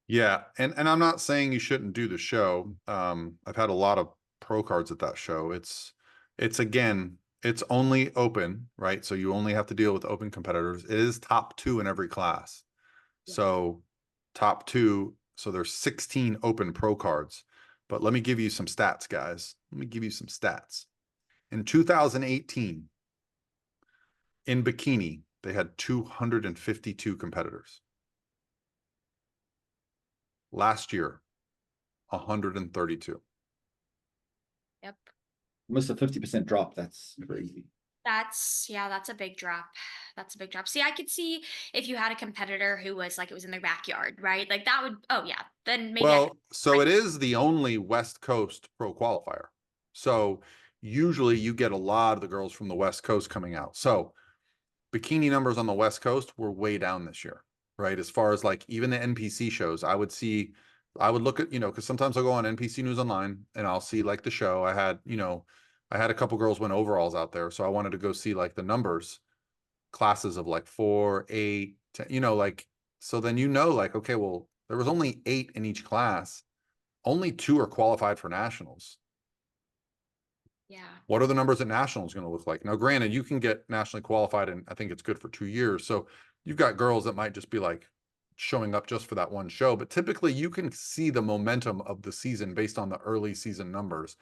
Yeah, and I'm not saying you shouldn't do the show. I've had a lot of pro cards at that show. It's again, it's only open, right? So you only have to deal with open competitors. It is top 2 in every class. Yeah. So top 2, so there's 16 open pro cards. But let me give you some stats, guys. Let me give you some stats. In 2018, in bikini, they had 252 competitors. Last year, 132. Yep. Almost a 50% drop. That's crazy. That's a big drop. That's a big drop. See, I could see if you had a competitor who was like, it was in their backyard, right? Like that would, oh yeah, then maybe Well, so it is the only West Coast pro qualifier. So usually you get a lot of the girls from the West Coast coming out. So bikini numbers on the West Coast were way down this year, right? As far as like even the NPC shows, I would look at, because sometimes I'll go on NPC News Online and I'll see like the show. I had a couple girls win overalls out there. So I wanted to go see like the numbers, classes of like 4, 8, 10, like, so then like, okay, well, there was only 8 in each class. Only 2 are qualified for nationals. yeah. What are the numbers at nationals going to look like? Now, granted, you can get nationally qualified, and I think it's good for 2 years. So you've got girls that might just be like showing up just for that one show. But typically, you can see the momentum of the season based on the early season numbers.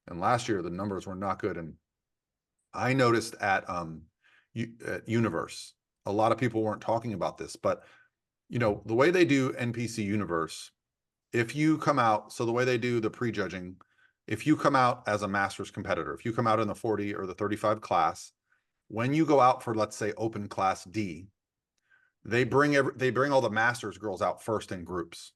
And last year, the numbers were not good. And I noticed at Universe, a lot of people weren't talking about this, but the way they do NPC Universe, if you come out, so the way they do the prejudging, if you come out as a masters competitor, if you come out in the 40 or the 35 class, when you go out for, let's say, open class D, they bring all the masters girls out first in groups.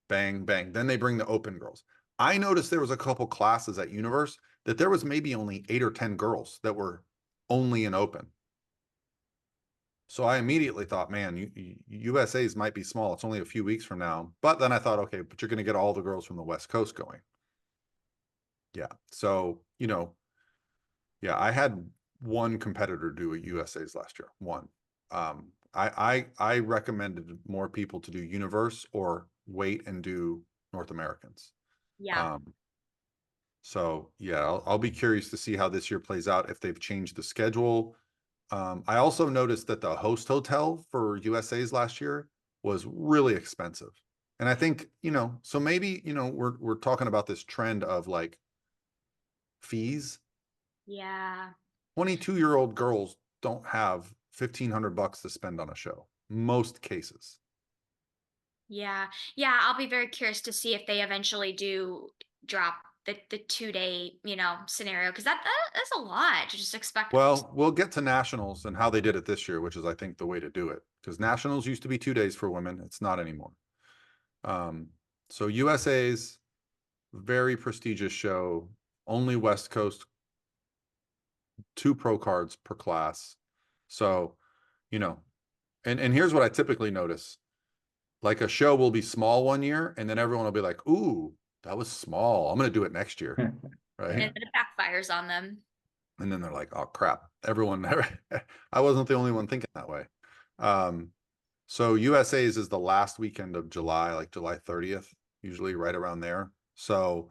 Bang, bang. Then they bring the open girls. I noticed there was a couple classes at Universe that there was maybe only 8 or 10 girls that were only in open. So I immediately thought, man, USA's might be small. It's only a few weeks from now. But then I thought, okay, but you're going to get all the girls from the West Coast going. Yeah. So, yeah, I had one competitor do a USA's last year. One. I recommended more people to do Universe or wait and do North Americans. Yeah. So yeah, I'll be curious to see how this year plays out, if they've changed the schedule. I also noticed that the host hotel for USA's last year was really expensive. And I think, so maybe, we're talking about this trend of like fees. Yeah. 22-year-old girls don't have $1,500 to spend on a show, most cases. Yeah. Yeah. I'll be very curious to see if they eventually do drop the 2-day, scenario. Cause that's a lot to just expect. Well, we'll get to nationals and how they did it this year, which is, I think, the way to do it, because nationals used to be 2 days for women. It's not anymore. So USA's very prestigious show, only West Coast, 2 pro cards per class. So, and here's what I typically notice. Like a show will be small one year, and then everyone will be like, ooh, that was small. I'm going to do it next year. Right. And then it backfires on them. And then they're like, oh crap, everyone, I wasn't the only one thinking that way. So USA's is the last weekend of July, like July 30th, usually right around there. So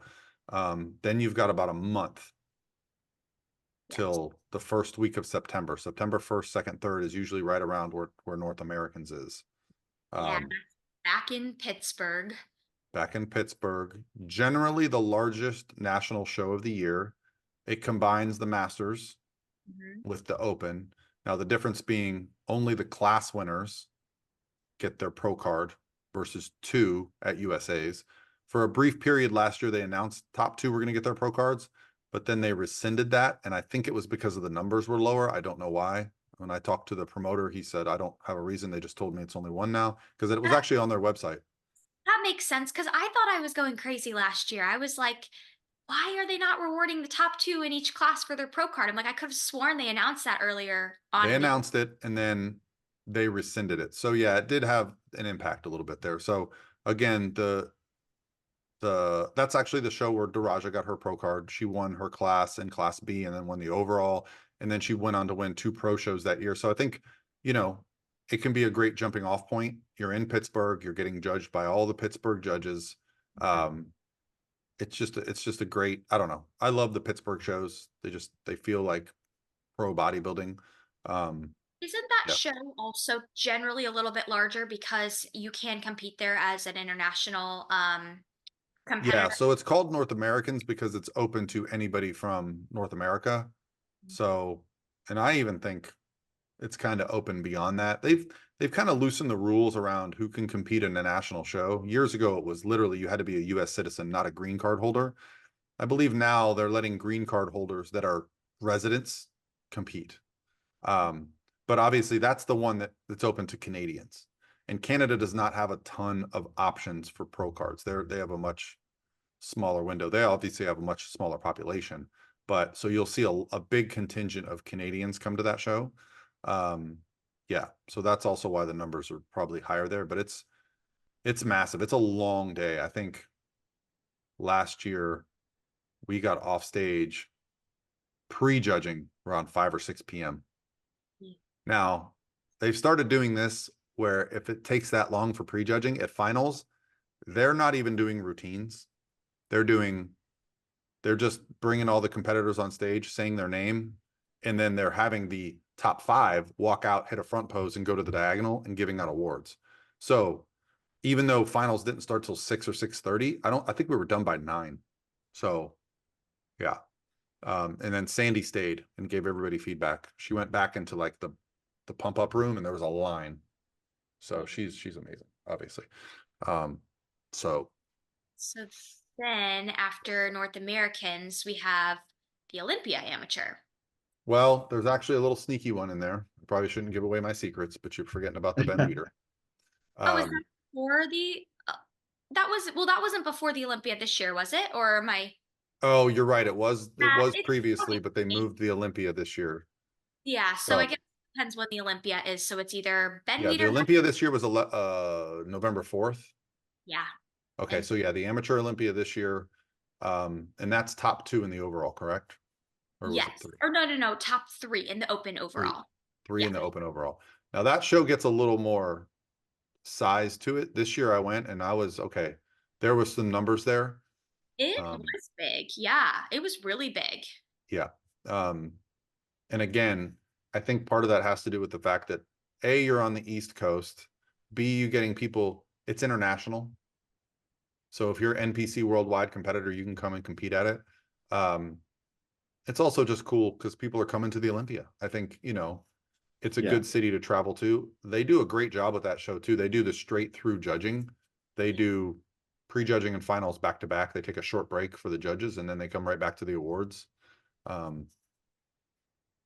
then you've got about a month till the first week of September. September 1st, 2nd, 3rd is usually right around where North Americans is. Yeah, back in Pittsburgh. Back in Pittsburgh, generally the largest national show of the year. It combines the Masters with the Open. Now, the difference being only the class winners get their pro card versus 2 at USA's. For a brief period last year, they announced top 2 were going to get their pro cards, but then they rescinded that. And I think it was because of the numbers were lower. I don't know why. When I talked to the promoter, he said, I don't have a reason. They just told me it's only 1 now, because it was actually on their website. That makes sense, because I thought I was going crazy last year. I was like, why are they not rewarding the top 2 in each class for their pro card? I'm like, I could have sworn they announced that earlier on. They announced it and then they rescinded it. So yeah, it did have an impact a little bit there. So again, that's actually the show where Daraja got her pro card. She won her class in class B and then won the overall. And then she went on to win 2 pro shows that year. So I think, it can be a great jumping off point. You're in Pittsburgh, you're getting judged by all the Pittsburgh judges. It's just a great, I don't know. I love the Pittsburgh shows. They feel like pro bodybuilding. Isn't that Yeah. show also generally a little bit larger because you can compete there as an international Yeah, competitor? so it's called North Americans because it's open to anybody from North America. So, and I even think it's kind of open beyond that. They've kind of loosened the rules around who can compete in a national show. Years ago, it was literally you had to be a US citizen, not a green card holder. I believe now they're letting green card holders that are residents compete. But obviously that's the one that's open to Canadians. And Canada does not have a ton of options for pro cards. They have a much smaller window. They obviously have a much smaller population, but so you'll see a big contingent of Canadians come to that show. Yeah, so that's also why the numbers are probably higher there, but it's massive. It's a long day. I think last year we got off stage pre-judging around 5 or 6 p.m. Now, they've started doing this where if it takes that long for prejudging at finals, they're not even doing routines. They're just bringing all the competitors on stage, saying their name, and then they're having the top 5 walk out, hit a front pose, and go to the diagonal and giving out awards. So even though finals didn't start till 6 or 6:30, I think we were done by 9. So yeah. And then Sandy stayed and gave everybody feedback. She went back into like the pump up room and there was a line. So she's amazing, obviously. So So then after North Americans, we have the Olympia Amateur. well, there's actually a little sneaky one in there. I probably shouldn't give away my secrets, but you're forgetting about the Ben Weider. Oh, is that for the that wasn't before the Olympia this year, was it? Or am I Oh, you're right. It was it's previously, but they moved the Olympia this year. yeah, so I guess it depends when the Olympia is. So it's either Ben Yeah, the Weider. Olympia this year was November 4th. Yeah. Okay, And so yeah, the amateur Olympia this year, and that's top 2 in the overall, correct? Or was it yes. 3? Or no, top 3 in the open 3. overall. 3 Yeah. in the open overall. Now that show gets a little more size to it. This year I went and I was okay. There was some numbers there. It was big. Yeah, it was really big. Yeah. And again, I think part of that has to do with the fact that A, you're on the East Coast, B, you getting people, it's international. So if you're an NPC worldwide competitor, you can come and compete at it. It's also just cool because people are coming to the Olympia. I think, it's a good city to travel to. They do a great job with that show too. They do the straight through judging. They do pre-judging and finals back to back. They take a short break for the judges and then they come right back to the awards.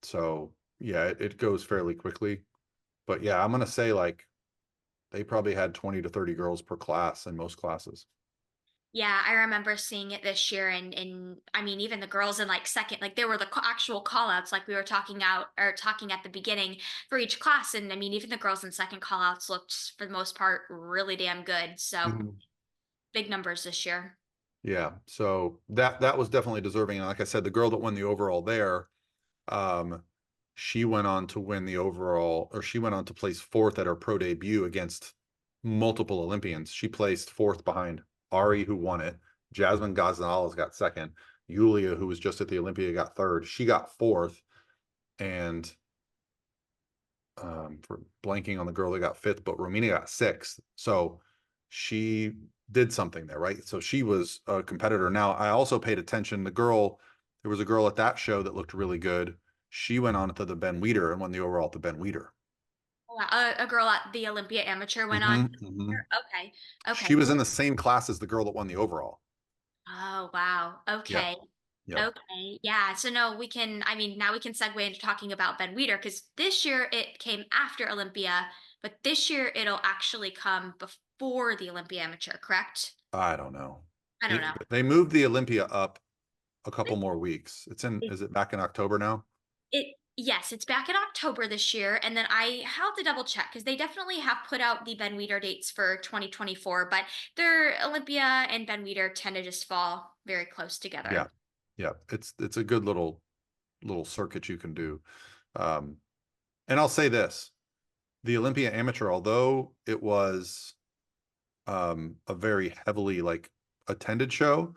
So yeah, it goes fairly quickly. But yeah, I'm gonna say like they probably had 20 to 30 girls per class in most classes. Yeah, I remember seeing it this year, and I mean, even the girls in like second, like there were the actual call outs, like we were talking at the beginning for each class. And I mean, even the girls in second call outs looked for the most part really damn good. So big numbers this year. Yeah, so that was definitely deserving. And like I said, the girl that won the overall there, she went on to win the overall, or she went on to place 4th at her pro debut against multiple Olympians. She placed 4th behind Ari, who won it. Jasmine Gonzalez got 2nd. Yulia, who was just at the Olympia, got 3rd. She got 4th. And for blanking on the girl that got 5th, but Romina got 6th. So she did something there, right? So she was a competitor. Now, I also paid attention. There was a girl at that show that looked really good. She went on to the Ben Weider and won the overall at the Ben Weider. A girl at the Olympia Amateur went on. Okay. She was in the same class as the girl that won the overall. Oh, wow. Okay. Yep. Okay. Yeah. So no, I mean, now we can segue into talking about Ben Weider because this year it came after Olympia, but this year it'll actually come before the Olympia Amateur, correct? I don't know. I don't know. They moved the Olympia up a couple more weeks. Is it back in October now? Yes, it's back in October this year. And then I have to double check because they definitely have put out the Ben Weider dates for 2024, but their Olympia and Ben Weider tend to just fall very close together. Yeah. Yeah. It's a good little circuit you can do. And I'll say this, the Olympia Amateur, although it was a very heavily like attended show,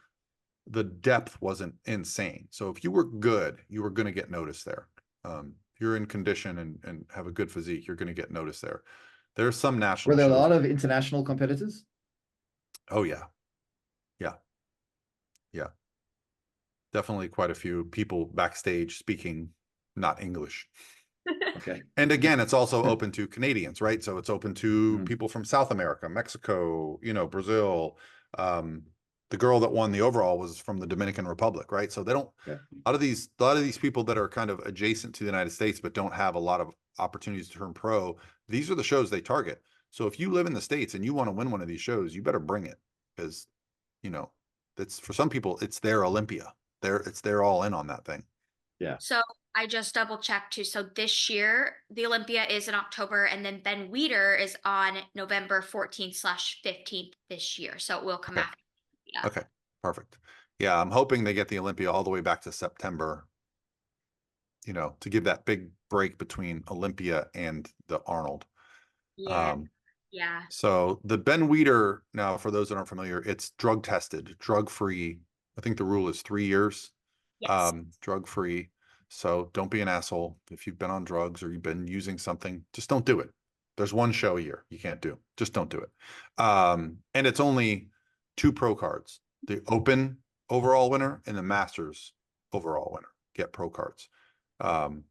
the depth wasn't insane. So if you were good, you were going to get noticed there. If you're in condition and have a good physique, you're going to get noticed there. There's some national Were there shows. a lot of international competitors? Oh yeah. Yeah. Yeah. Definitely quite a few people backstage speaking not English. Okay. And again, it's also open to Canadians, right? So it's open to Mhm. people from South America, Mexico, you know, Brazil. The girl that won the overall was from the Dominican Republic, right? So they don't, Yeah. a lot of these people that are kind of adjacent to the United States but don't have a lot of opportunities to turn pro, these are the shows they target. So if you live in the States and you want to win one of these shows, you better bring it, because, you know, that's, for some people, it's their Olympia. They're all in on that thing. Yeah. So I just double checked too. So this year, the Olympia is in October, and then Ben Weider is on November 14th/15th this year. So it will come Okay. after. Yeah. Okay, perfect. Yeah, I'm hoping they get the Olympia all the way back to September, you know, to give that big break between Olympia and the Arnold. Yeah. Yeah. So the Ben Weider, now for those that aren't familiar, it's drug tested, drug free. I think the rule is 3 years, Yes. drug free. So don't be an asshole. If you've been on drugs or you've been using something, just don't do it. There's one show a year you can't do. Just don't do it. And it's only 2 pro cards: the Open overall winner and the Masters overall winner get pro cards. And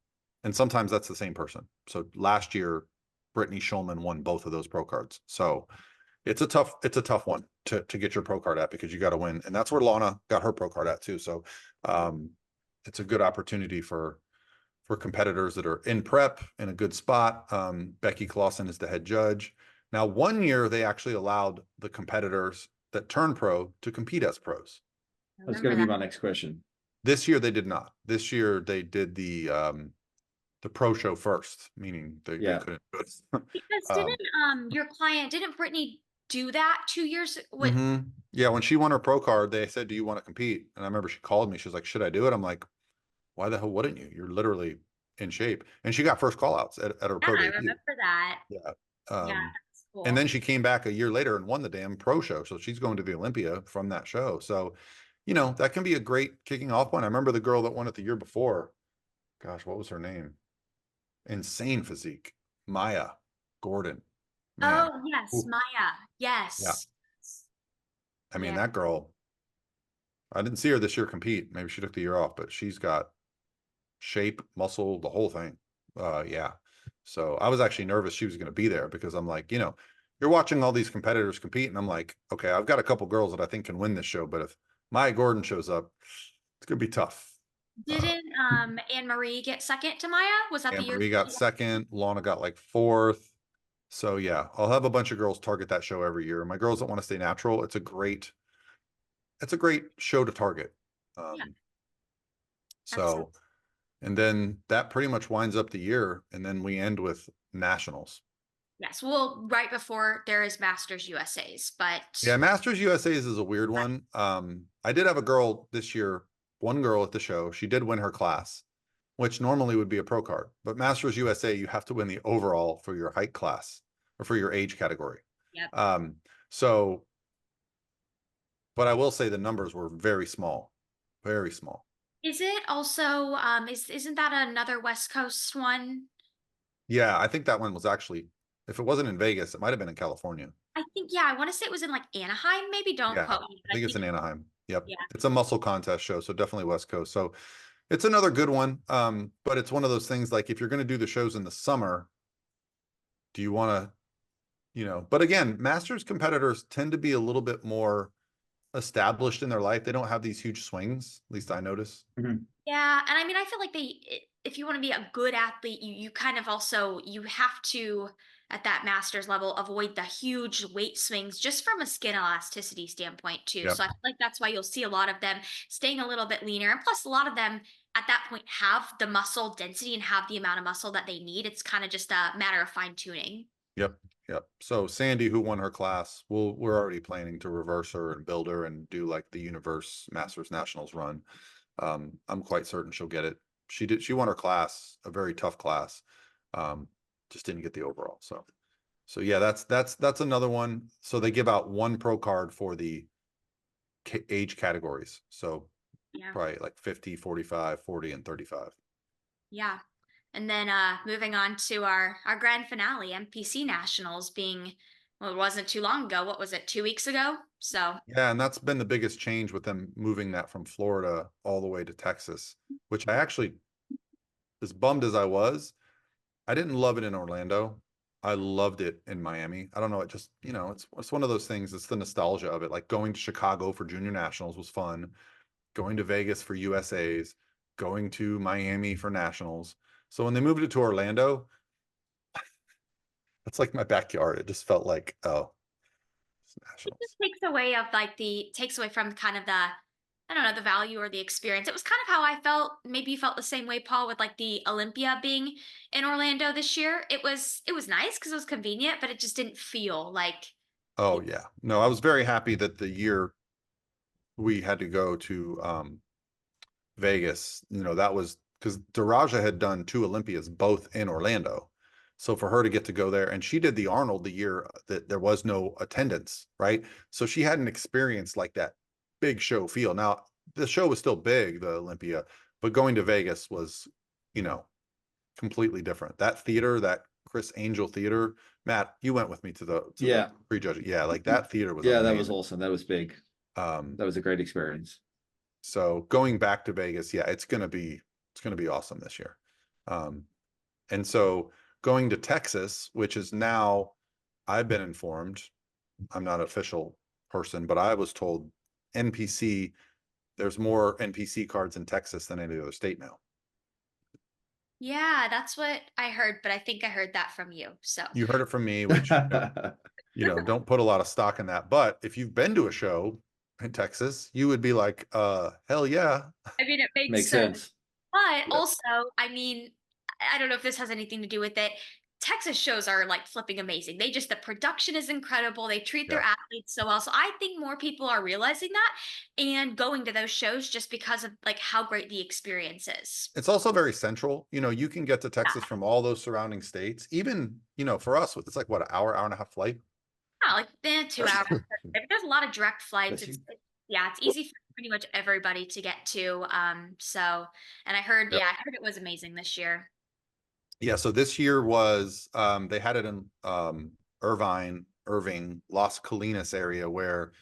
sometimes that's the same person. So last year, Brittany Schulman won both of those pro cards. So it's a tough one to get your pro card at, because you got to win. And that's where Lana got her pro card at too. So it's a good opportunity for competitors that are in prep in a good spot. Becky Clausen is the head judge. Now, one year they actually allowed the competitors that turn pro to compete as pros. That's going to be my next question. This year they did not. This year they did the pro show first, meaning they couldn't do it. Because didn't your client, didn't Brittany do that 2 years with? Yeah, when she won her pro card, they said, "Do you want to compete?" And I remember she called me. She was like, "Should I do it?" I'm like, "Why the hell wouldn't you? You're literally in shape." And she got first call outs at her pro I debut. remember that. Yeah. Yeah, that's cool. And then she came back a year later and won the damn pro show. So she's going to the Olympia from that show. So, you know, that can be a great kicking off point. I remember the girl that won it the year before. Gosh, what was her name? Insane physique. Maya Gordon. Man. Oh, yes, Maya. Yes. Yeah. I mean, Yeah. that girl, I didn't see her this year compete. Maybe she took the year off, but she's got shape, muscle, the whole thing. Yeah. So I was actually nervous she was going to be there, because I'm like, you know, you're watching all these competitors compete, and I'm like, okay, I've got a couple girls that I think can win this show, but if Maya Gordon shows up, it's going to be tough. Didn't Anne Marie get second to Maya? Was that the year? Anne Marie got second. Lana got like 4th. So yeah, I'll have a bunch of girls target that show every year. My girls that want to stay natural, it's a great show to target. Yeah. So, and then that pretty much winds up the year, and then we end with nationals. Yes, well, right before there is Masters USA's, but yeah, Masters USA's is a weird one. I did have a girl this year, one girl at the show. She did win her class, which normally would be a pro card, but Masters USA, you have to win the overall for your height class or for your age category. Yep. So, but I will say the numbers were very small, very small. Is it also isn't that another West Coast one? Yeah, I think that one was actually, if it wasn't in Vegas, it might have been in California. I think, yeah, I want to say it was in like Anaheim. Maybe don't quote me. I think it's in Anaheim. Yep. Yeah. It's a muscle contest show, so definitely West Coast. So it's another good one. But it's one of those things, like, if you're going to do the shows in the summer, do you want to, you know, but again, Masters competitors tend to be a little bit more established in their life. They don't have these huge swings, at least I notice. Yeah, and I mean, I feel like if you want to be a good athlete, you kind of also, you have to, at that Masters level, avoid the huge weight swings just from a skin elasticity standpoint too. Yep. So I feel like that's why you'll see a lot of them staying a little bit leaner, and plus a lot of them at that point have the muscle density and have the amount of muscle that they need. It's kind of just a matter of fine tuning. Yep. Yep. So Sandy, who won her class, we're already planning to reverse her and build her and do like the Universe Masters Nationals run. I'm quite certain she'll get it. She won her class, a very tough class. just didn't get the overall. So yeah, that's another one. So they give out one pro card for the age categories. So Yeah. probably like 50, 45, 40, and 35. Yeah. And then moving on to our grand finale, NPC Nationals being, well, it wasn't too long ago. What was it, 2 weeks ago? So Yeah, and that's been the biggest change with them moving that from Florida all the way to Texas, which I actually, as bummed as I was, I didn't love it in Orlando. I loved it in Miami. I don't know, it just, it's one of those things, it's the nostalgia of it. Like going to Chicago for junior nationals was fun, going to Vegas for USAs, going to Miami for nationals. So when they moved it to Orlando, that's like my backyard. It just felt like, oh, it's it nationals. just takes away from kind of the, I don't know, the value or the experience. It was kind of how I felt. Maybe you felt the same way, Paul, with like the Olympia being in Orlando this year. It was nice because it was convenient, but it just didn't feel like. Oh yeah. No, I was very happy that the year we had to go to Vegas, that was because Daraja had done 2 Olympias, both in Orlando. So for her to get to go there, and she did the Arnold the year that there was no attendance, right? So she hadn't experienced like that big show feel. Now, the show was still big, the Olympia, but going to Vegas was, you know, completely different. That theater, that Chris Angel Theater, Matt, you went with me to the Yeah. prejudging. Yeah, like that theater was Yeah, that amazing. was awesome. That was big. That was a great experience. So going back to Vegas, yeah, it's gonna be awesome this year. And so going to Texas, which is now, I've been informed, I'm not an official person, but I was told NPC, there's more NPC cards in Texas than any other state now. Yeah, that's what I heard, but I think I heard that from you. So You heard it from me, which don't put a lot of stock in that. But if you've been to a show in Texas, you would be like, hell yeah. I mean, it makes Makes sense. sense. But Yeah. also, I mean, I don't know if this has anything to do with it. Texas shows are like flipping amazing. The production is incredible. They treat their Yeah. athletes so well. So I think more people are realizing that and going to those shows just because of like how great the experience is. It's also very central. You can get to Texas Yeah, from all those surrounding states. Even, for us, it's like what, an hour and a half flight. yeah, like 2 hours. There's a lot of direct flights. Bless you. It's easy for pretty much everybody to get to. So, and Yep. I heard it was amazing this year. Yeah. So this year was, they had it in Irving, Las Colinas area, where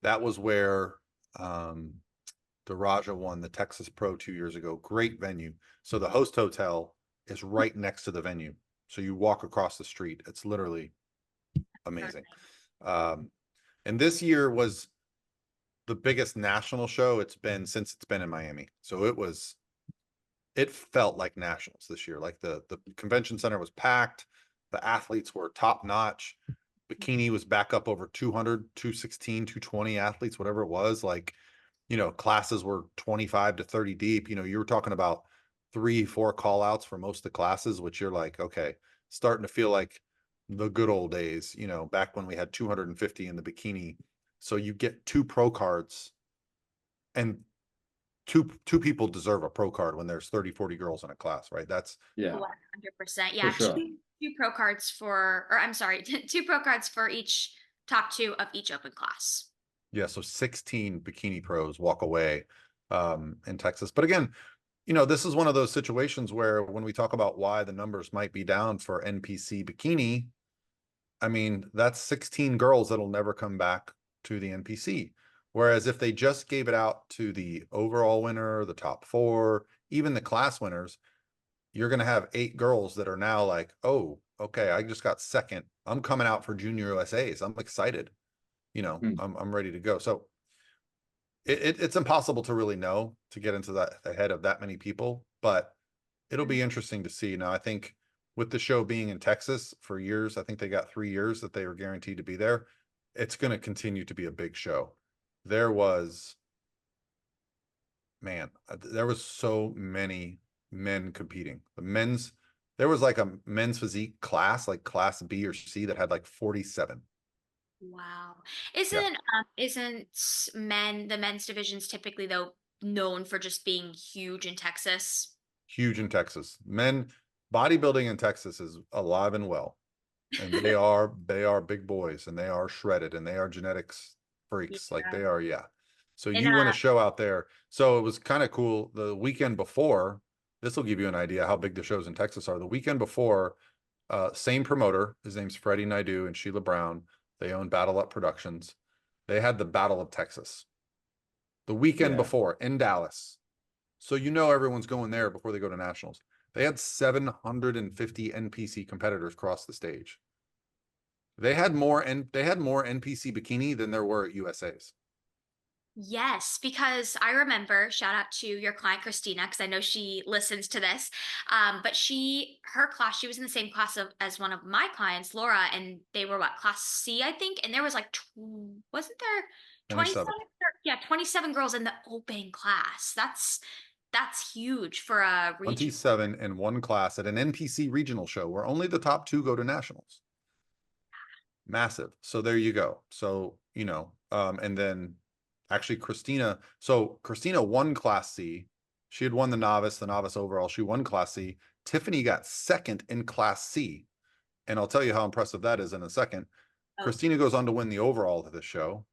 that was where the Raja won the Texas Pro 2 years ago. Great venue. So the host hotel is right next to the venue. So you walk across the street. It's literally amazing. And this year was the biggest national show it's been since it's been in Miami. So it felt like nationals this year. Like the convention center was packed. The athletes were top notch. Bikini was back up over 200, 216, 220 athletes, whatever it was. Like, classes were 25 to 30 deep. You were talking about 3, 4 call outs for most of the classes, which you're like, okay, starting to feel like the good old days, back when we had 250 in the bikini. So you get 2 pro cards, and two people deserve a pro card when there's 30, 40 girls in a class, right? That's 100%. Yeah, For sure. two pro cards or I'm sorry, 2 pro cards for each top 2 of each open class. Yeah, so 16 bikini pros walk away in Texas. But again, this is one of those situations where when we talk about why the numbers might be down for NPC bikini, I mean, that's 16 girls that'll never come back to the NPC. Whereas if they just gave it out to the overall winner, the top 4, even the class winners, you're going to have 8 girls that are now like, oh, okay, I just got second. I'm coming out for junior USAs. I'm excited. I'm ready to go. So it's impossible to really know, to get into that ahead of that many people, but it'll be interesting to see. Now, I think with the show being in Texas for years, I think they got 3 years that they were guaranteed to be there. It's going to continue to be a big show. There was so many men competing. There was like a men's physique class, like class B or C, that had like 47. Wow. Yeah. Isn't the men's divisions typically though known for just being huge in Texas? Huge in Texas. Men, bodybuilding in Texas is alive and well, and they are big boys, and they are shredded, and they are genetics freaks, like Yeah. they are. Yeah. So And you win a show out there. So it was kind of cool. The weekend before, this will give you an idea how big the shows in Texas are. The weekend before, same promoter, his name's Freddie Naidoo and Sheila Brown. They own Battle Up Productions. They had the Battle of Texas the weekend before in Dallas. So you know everyone's going there before they go to nationals. They had 750 NPC competitors cross the stage. They had more NPC bikini than there were at USA's. yes, because I remember, shout out to your client Christina, because I know she listens to this. But her class, she was in the same class as one of my clients, Laura, and they were what, class C, I think, and there was like, wasn't there 27? 27. Yeah, 27 girls in the open class. That's huge for a region. 27 in one class at an NPC regional show where only the top 2 go to nationals. Massive. So there you go. So, and then actually Christina won class C. She had won the novice overall. She won class C. Tiffany got second in class C. And I'll tell you how impressive that is in a second. Oh. Christina goes on to win the overall of the show,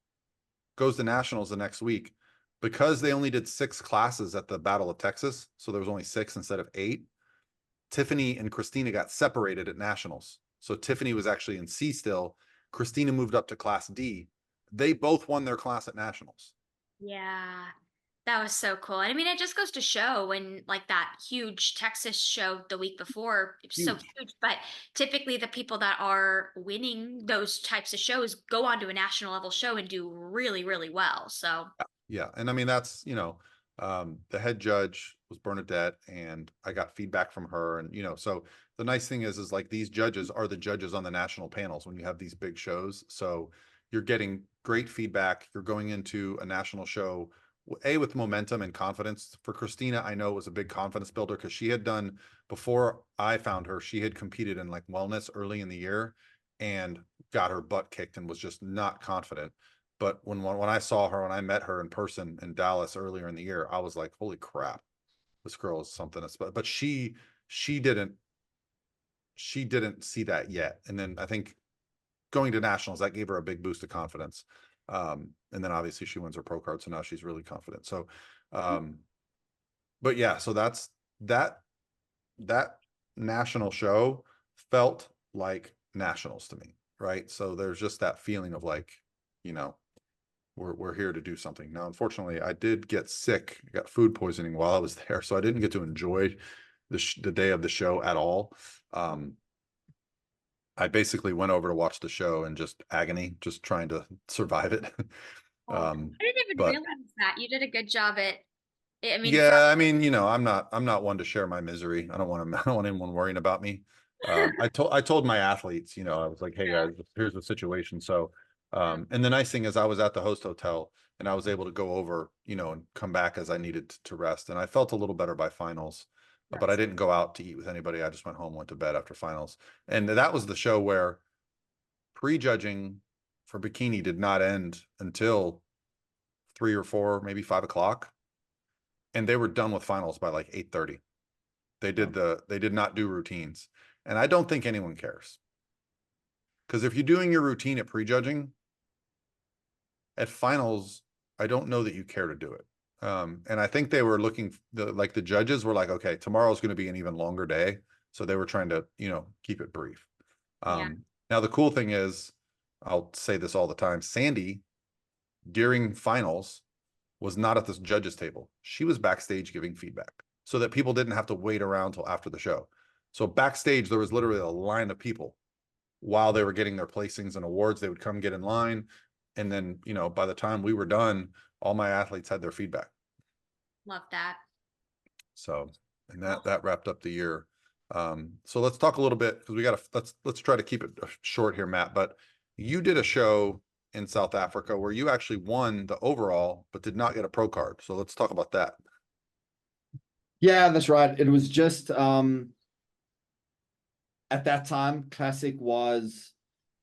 goes to nationals the next week. Because they only did 6 classes at the Battle of Texas, so there was only 6 instead of 8, Tiffany and Christina got separated at nationals. So Tiffany was actually in C still. Christina moved up to class D. They both won their class at nationals. Yeah, that was so cool. And I mean, it just goes to show when like that huge Texas show the week before, it was so huge, but typically the people that are winning those types of shows go on to a national level show and do really, really well. So yeah. And I mean, that's, the head judge was Bernadette, and I got feedback from her. And, so the nice thing is like these judges are the judges on the national panels when you have these big shows. So you're getting great feedback. You're going into a national show, with momentum and confidence. For Christina, I know it was a big confidence builder because she had done, before I found her, she had competed in like wellness early in the year and got her butt kicked and was just not confident. But when I saw her, when I met her in person in Dallas earlier in the year, I was like, holy crap, this girl is something. But she didn't see that yet. And then I think going to nationals, that gave her a big boost of confidence. And then obviously she wins her pro card, so now she's really confident. So, but yeah, so that's that national show felt like nationals to me, right? So there's just that feeling of like, we're here to do something. Now, unfortunately, I did get sick. I got food poisoning while I was there, so I didn't get to enjoy the day of the show at all. I basically went over to watch the show in just agony, just trying to survive it. I didn't even realize that. You did a good job at I mean, yeah, I mean, I'm not one to share my misery. I don't want anyone worrying about me. I told my athletes, I was like, hey guys, here's the situation. So, and the nice thing is I was at the host hotel and I was able to go over, and come back as I needed to rest. And I felt a little better by finals, but I didn't go out to eat with anybody. I just went home, went to bed after finals. And that was the show where prejudging for bikini did not end until 3 or 4, maybe 5 o'clock. And they were done with finals by like 8:30. They did not do routines. And I don't think anyone cares. Because if you're doing your routine at prejudging, at finals, I don't know that you care to do it. And I think they were looking, the judges were like, okay, tomorrow's going to be an even longer day. So they were trying to, keep it brief. Now, the cool thing is, I'll say this all the time, Sandy, during finals, was not at the judges table. She was backstage giving feedback so that people didn't have to wait around till after the show. So backstage, there was literally a line of people while they were getting their placings and awards. They would come get in line. And then, by the time we were done, all my athletes had their feedback. Love that. So, and that wrapped up the year. So let's talk a little bit, because let's try to keep it short here, Matt, but you did a show in South Africa where you actually won the overall, but did not get a pro card. So let's talk about that. Yeah, that's right. It was just, at that time, Classic was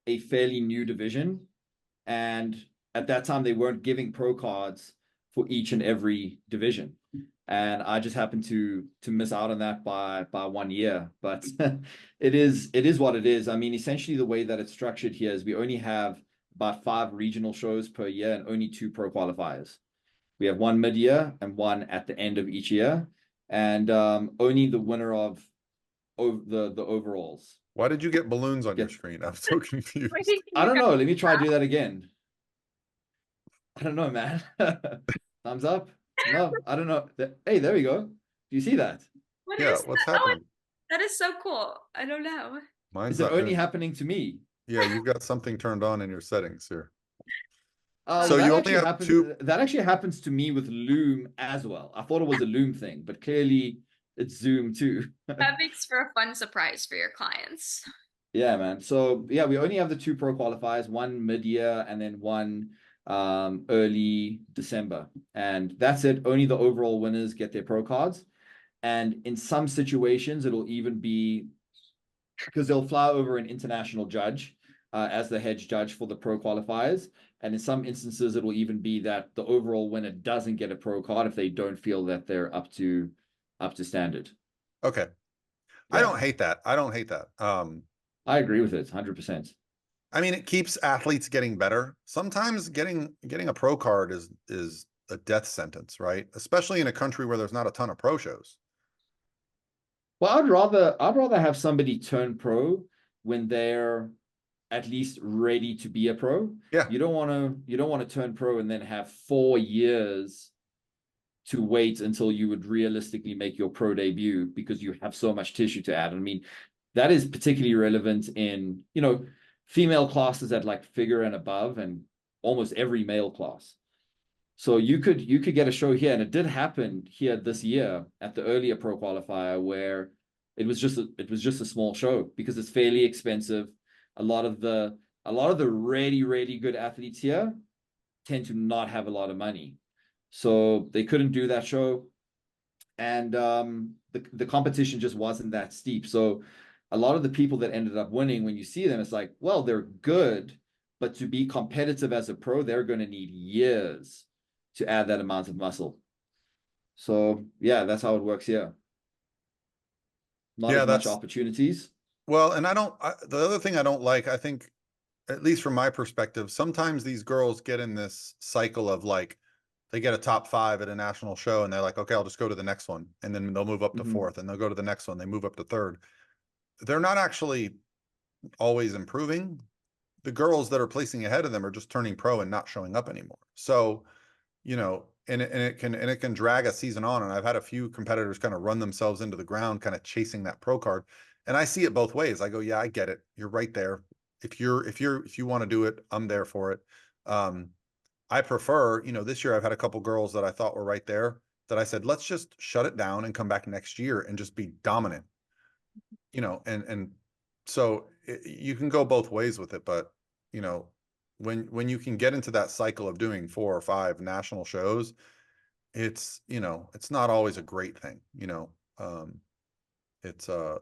a fairly new division. And at that time, they weren't giving pro cards for each and every division. and I just happened to miss out on that by 1 year. But it is what it is. I mean, essentially the way that it's structured here is we only have about 5 regional shows per year and only 2 pro qualifiers. We have 1 mid-year and 1 at the end of each year, and only the winner of the overalls. Why did you get balloons on your screen? I'm so confused. I don't know. Let me try to do that again. I don't know, man. Thumbs up. No, I don't know. Hey, there we go. Do you see that? What Yeah, is what's that? happening? That is so cool. I don't know. Mine's Is it not only doing- happening to me? Yeah, you've got something turned on in your settings here. So you that only actually have happens, 2. that actually happens to me with Loom as well. I thought it was a Loom thing, but clearly it's Zoom too. That makes for a fun surprise for your clients. Yeah, man. So yeah, we only have the 2 pro qualifiers, 1 mid-year and then 1 early December. And that's it. Only the overall winners get their pro cards. And in some situations, it'll even be because they'll fly over an international judge as the head judge for the pro qualifiers. And in some instances, it will even be that the overall winner doesn't get a pro card if they don't feel that they're up to standard. Okay. I don't hate that. I don't hate that. I agree with it 100%. I mean, it keeps athletes getting better. Sometimes getting a pro card is a death sentence, right? Especially in a country where there's not a ton of pro shows. Well, I'd rather have somebody turn pro when they're at least ready to be a pro. Yeah. You don't want to turn pro and then have 4 years to wait until you would realistically make your pro debut because you have so much tissue to add. I mean, that is particularly relevant in, female classes at like figure and above and almost every male class. So you could get a show here, and it did happen here this year at the earlier pro qualifier where it was just a small show because it's fairly expensive. A lot of the really good athletes here tend to not have a lot of money, so they couldn't do that show, and the competition just wasn't that steep. So a lot of the people that ended up winning, when you see them, it's like, well, they're good, but to be competitive as a pro, they're going to need years to add that amount of muscle. So yeah, that's how it works here. Not as much opportunities. Well, and the other thing I don't like, I think, at least from my perspective, sometimes these girls get in this cycle of like, they get a top 5 at a national show and they're like, okay, I'll just go to the next one. And then they'll move up to 4th and they'll go to the next one. They move up to 3rd. They're not actually always improving. The girls that are placing ahead of them are just turning pro and not showing up anymore. So, and it can drag a season on. And I've had a few competitors kind of run themselves into the ground, kind of chasing that pro card. And I see it both ways. I go, yeah, I get it. You're right there. If you want to do it, I'm there for it. I prefer, this year I've had a couple girls that I thought were right there that I said, let's just shut it down and come back next year and just be dominant, and so you can go both ways with it. But, when you can get into that cycle of doing 4 or 5 national shows, it's not always a great thing. It's the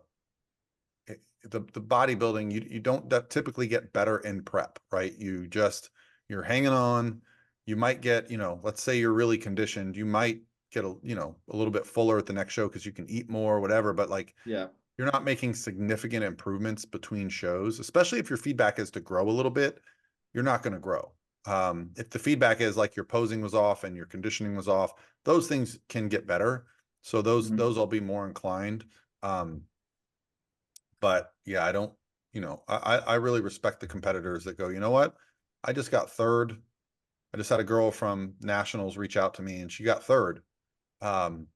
bodybuilding, you don't typically get better in prep, right? You're hanging on. You might get, let's say you're really conditioned, you might get a little bit fuller at the next show because you can eat more or whatever, but like, yeah, you're not making significant improvements between shows, especially if your feedback is to grow a little bit. You're not going to grow. If the feedback is like your posing was off and your conditioning was off, those things can get better. So those I'll be more inclined. But yeah, I don't, I really respect the competitors that go, you know what? I just got 3rd. I just had a girl from Nationals reach out to me and she got 3rd. And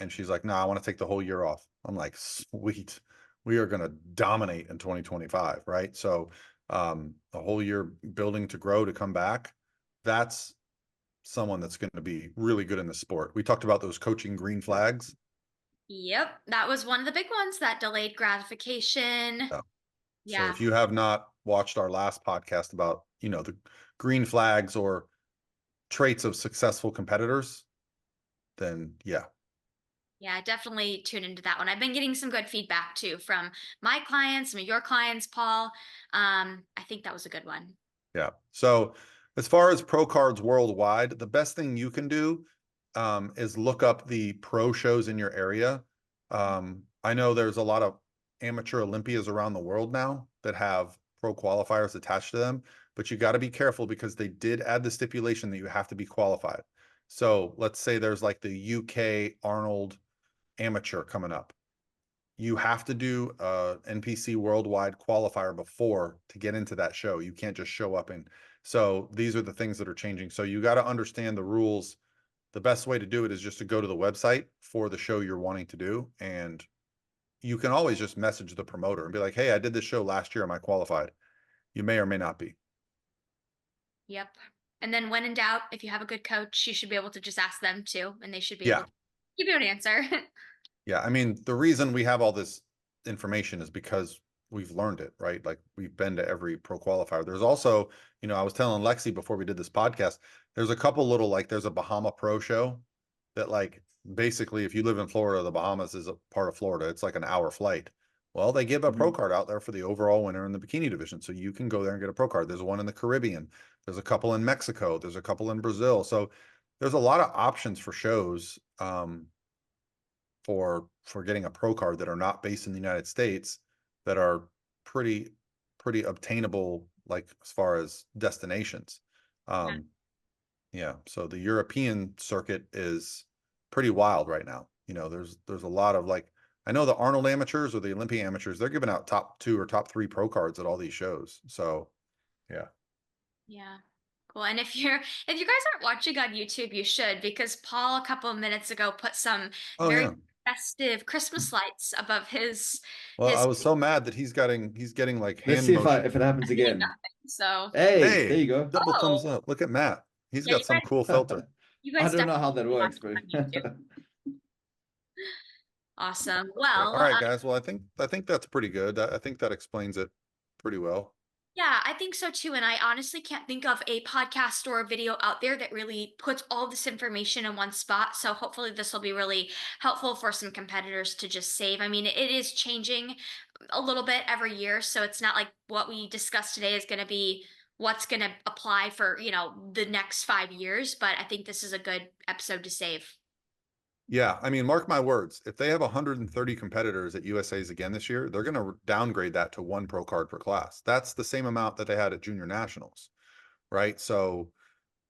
she's like, no, I want to take the whole year off. I'm like, sweet. We are going to dominate in 2025. Right. So, a whole year building to grow, to come back. That's someone that's going to be really good in the sport. We talked about those coaching green flags. Yep. That was one of the big ones, that delayed gratification. Yeah. So if you have not watched our last podcast about, the green flags or traits of successful competitors, then yeah. Yeah, definitely tune into that one. I've been getting some good feedback too from my clients, some of your clients, Paul. I think that was a good one. Yeah. So as far as pro cards worldwide, the best thing you can do is look up the pro shows in your area. I know there's a lot of amateur Olympias around the world now that have pro qualifiers attached to them, but you got to be careful because they did add the stipulation that you have to be qualified. So let's say there's like the UK Arnold Amateur coming up. You have to do a NPC worldwide qualifier before to get into that show. You can't just show up and so these are the things that are changing. So you got to understand the rules. The best way to do it is just to go to the website for the show you're wanting to do. And you can always just message the promoter and be like, hey, I did this show last year. Am I qualified? You may or may not be. Yep. And then when in doubt, if you have a good coach, you should be able to just ask them too, and they should be Yeah. able to give you an answer. Yeah. I mean, the reason we have all this information is because we've learned it, right? Like we've been to every pro qualifier. There's also, you know, I was telling Lexie before we did this podcast, there's a couple little, like there's a Bahama Pro show that like basically if you live in Florida, the Bahamas is a part of Florida. It's like an hour flight. Well, they give a pro card out there for the overall winner in the bikini division. So you can go there and get a pro card. There's one in the Caribbean. There's a couple in Mexico. There's a couple in Brazil. So there's a lot of options for shows for getting a pro card that are not based in the United States that are pretty obtainable, like as far as destinations. Yeah. So the European circuit is pretty wild right now. You know, there's a lot of like, I know the Arnold amateurs or the Olympia amateurs, they're giving out top 2 or top 3 pro cards at all these shows. So yeah. Yeah. Cool. And if you guys aren't watching on YouTube, you should, because Paul a couple of minutes ago put some very festive Christmas lights above his Well, I was so mad that he's getting like Let's hand see motion. if it happens again. So hey, there you go. Double thumbs up. Look at Matt. He's got some cool filter. You guys I don't know how that works, but awesome. Well, all right, guys. Well, I think that's pretty good. I think that explains it pretty well. Yeah, I think so too. And I honestly can't think of a podcast or a video out there that really puts all this information in one spot. So hopefully this will be really helpful for some competitors to just save. I mean, it is changing a little bit every year. So it's not like what we discussed today is going to be what's going to apply for, the next 5 years. But I think this is a good episode to save. Yeah, I mean, mark my words. If they have 130 competitors at USA's again this year, they're going to downgrade that to 1 pro card per class. That's the same amount that they had at Junior Nationals, right? So,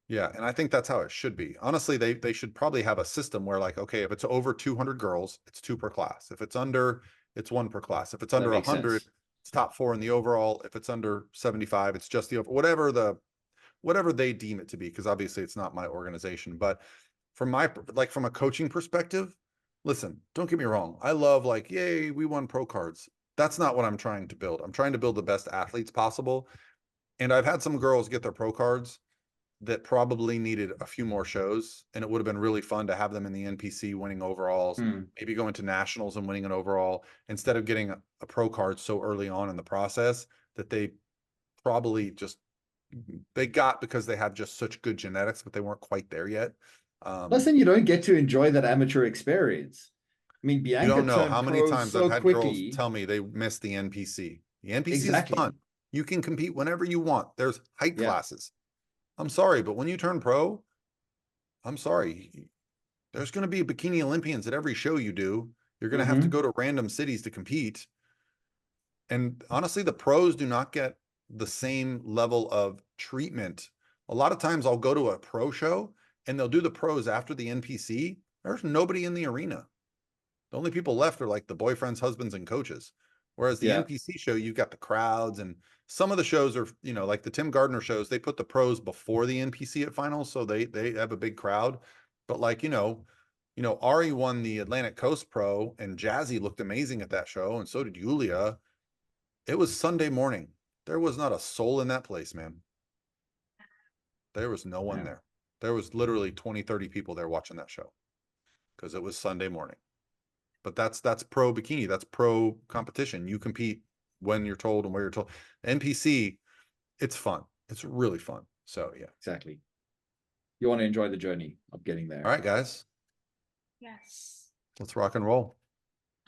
yeah, and I think that's how it should be. Honestly, they should probably have a system where like, okay, if it's over 200 girls, it's 2 per class. If it's under, it's 1 per class. If it's under 100, it's top 4 in the overall. If it's under 75, it's just the whatever they deem it to be, because obviously it's not my organization, but from a coaching perspective, listen, don't get me wrong. I love like, yay, we won pro cards. That's not what I'm trying to build. I'm trying to build the best athletes possible. And I've had some girls get their pro cards that probably needed a few more shows. And it would have been really fun to have them in the NPC winning overalls, maybe going to nationals and winning an overall instead of getting a pro card so early on in the process that they probably they got because they have just such good genetics, but they weren't quite there yet. Plus, then you don't get to enjoy that amateur experience. I mean, Bianca you don't know turned how many pro times so I've had quickly. girls tell me they missed the NPC. The NPC Exactly. is fun. You can compete whenever you want. There's height classes. I'm sorry, but when you turn pro, I'm sorry. There's going to be bikini Olympians at every show you do. You're going to have to go to random cities to compete. And honestly, the pros do not get the same level of treatment. A lot of times I'll go to a pro show and they'll do the pros after the NPC. There's nobody in the arena. The only people left are like the boyfriends, husbands, and coaches. Whereas the NPC show, you've got the crowds, and some of the shows are, like the Tim Gardner shows, they put the pros before the NPC at finals, so they have a big crowd. But like, Ari won the Atlantic Coast Pro, and Jazzy looked amazing at that show, and so did Yulia. It was Sunday morning. There was not a soul in that place, man. There was no one there. There was literally 20, 30 people there watching that show because it was Sunday morning. But that's pro bikini. That's pro competition. You compete when you're told and where you're told. NPC, it's fun. It's really fun. So yeah. Exactly. You want to enjoy the journey of getting there. All right, guys. Yes. Let's rock and roll.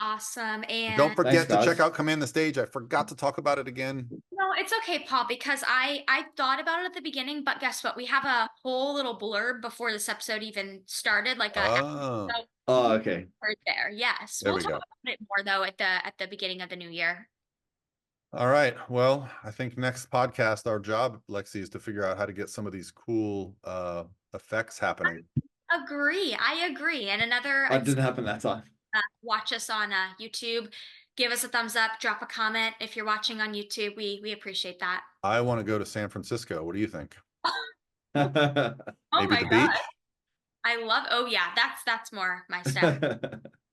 Awesome. And don't And forget to Thanks, check guys. out Command the Stage. I forgot to talk about it again. no, it's okay, Paul, because I thought about it at the beginning, but guess what? We have a whole little blurb before this episode even started, like a Oh, Oh, okay. right there. Yes. there We'll we talk go. about it more though at the beginning of the new year. All right. Well, I think next podcast, our job, Lexi, is to figure out how to get some of these cool effects happening. Agree. I agree. And another That didn't happen that time. watch us on YouTube. Give us a thumbs up, drop a comment if you're watching on YouTube. We appreciate that. I want to go to San Francisco. What do you think? Oh Maybe my the God. beach? I love, oh yeah, that's more my stuff.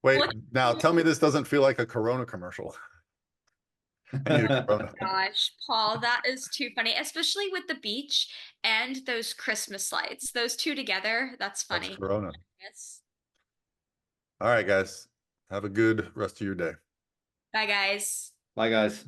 Wait, Look- now tell me this doesn't feel like a Corona commercial. I need a Corona. Gosh, Paul, that is too funny, especially with the beach and those Christmas lights. Those two together, that's funny. That's Corona. Yes. All right, guys. Have a good rest of your day. Bye, guys. Bye, guys.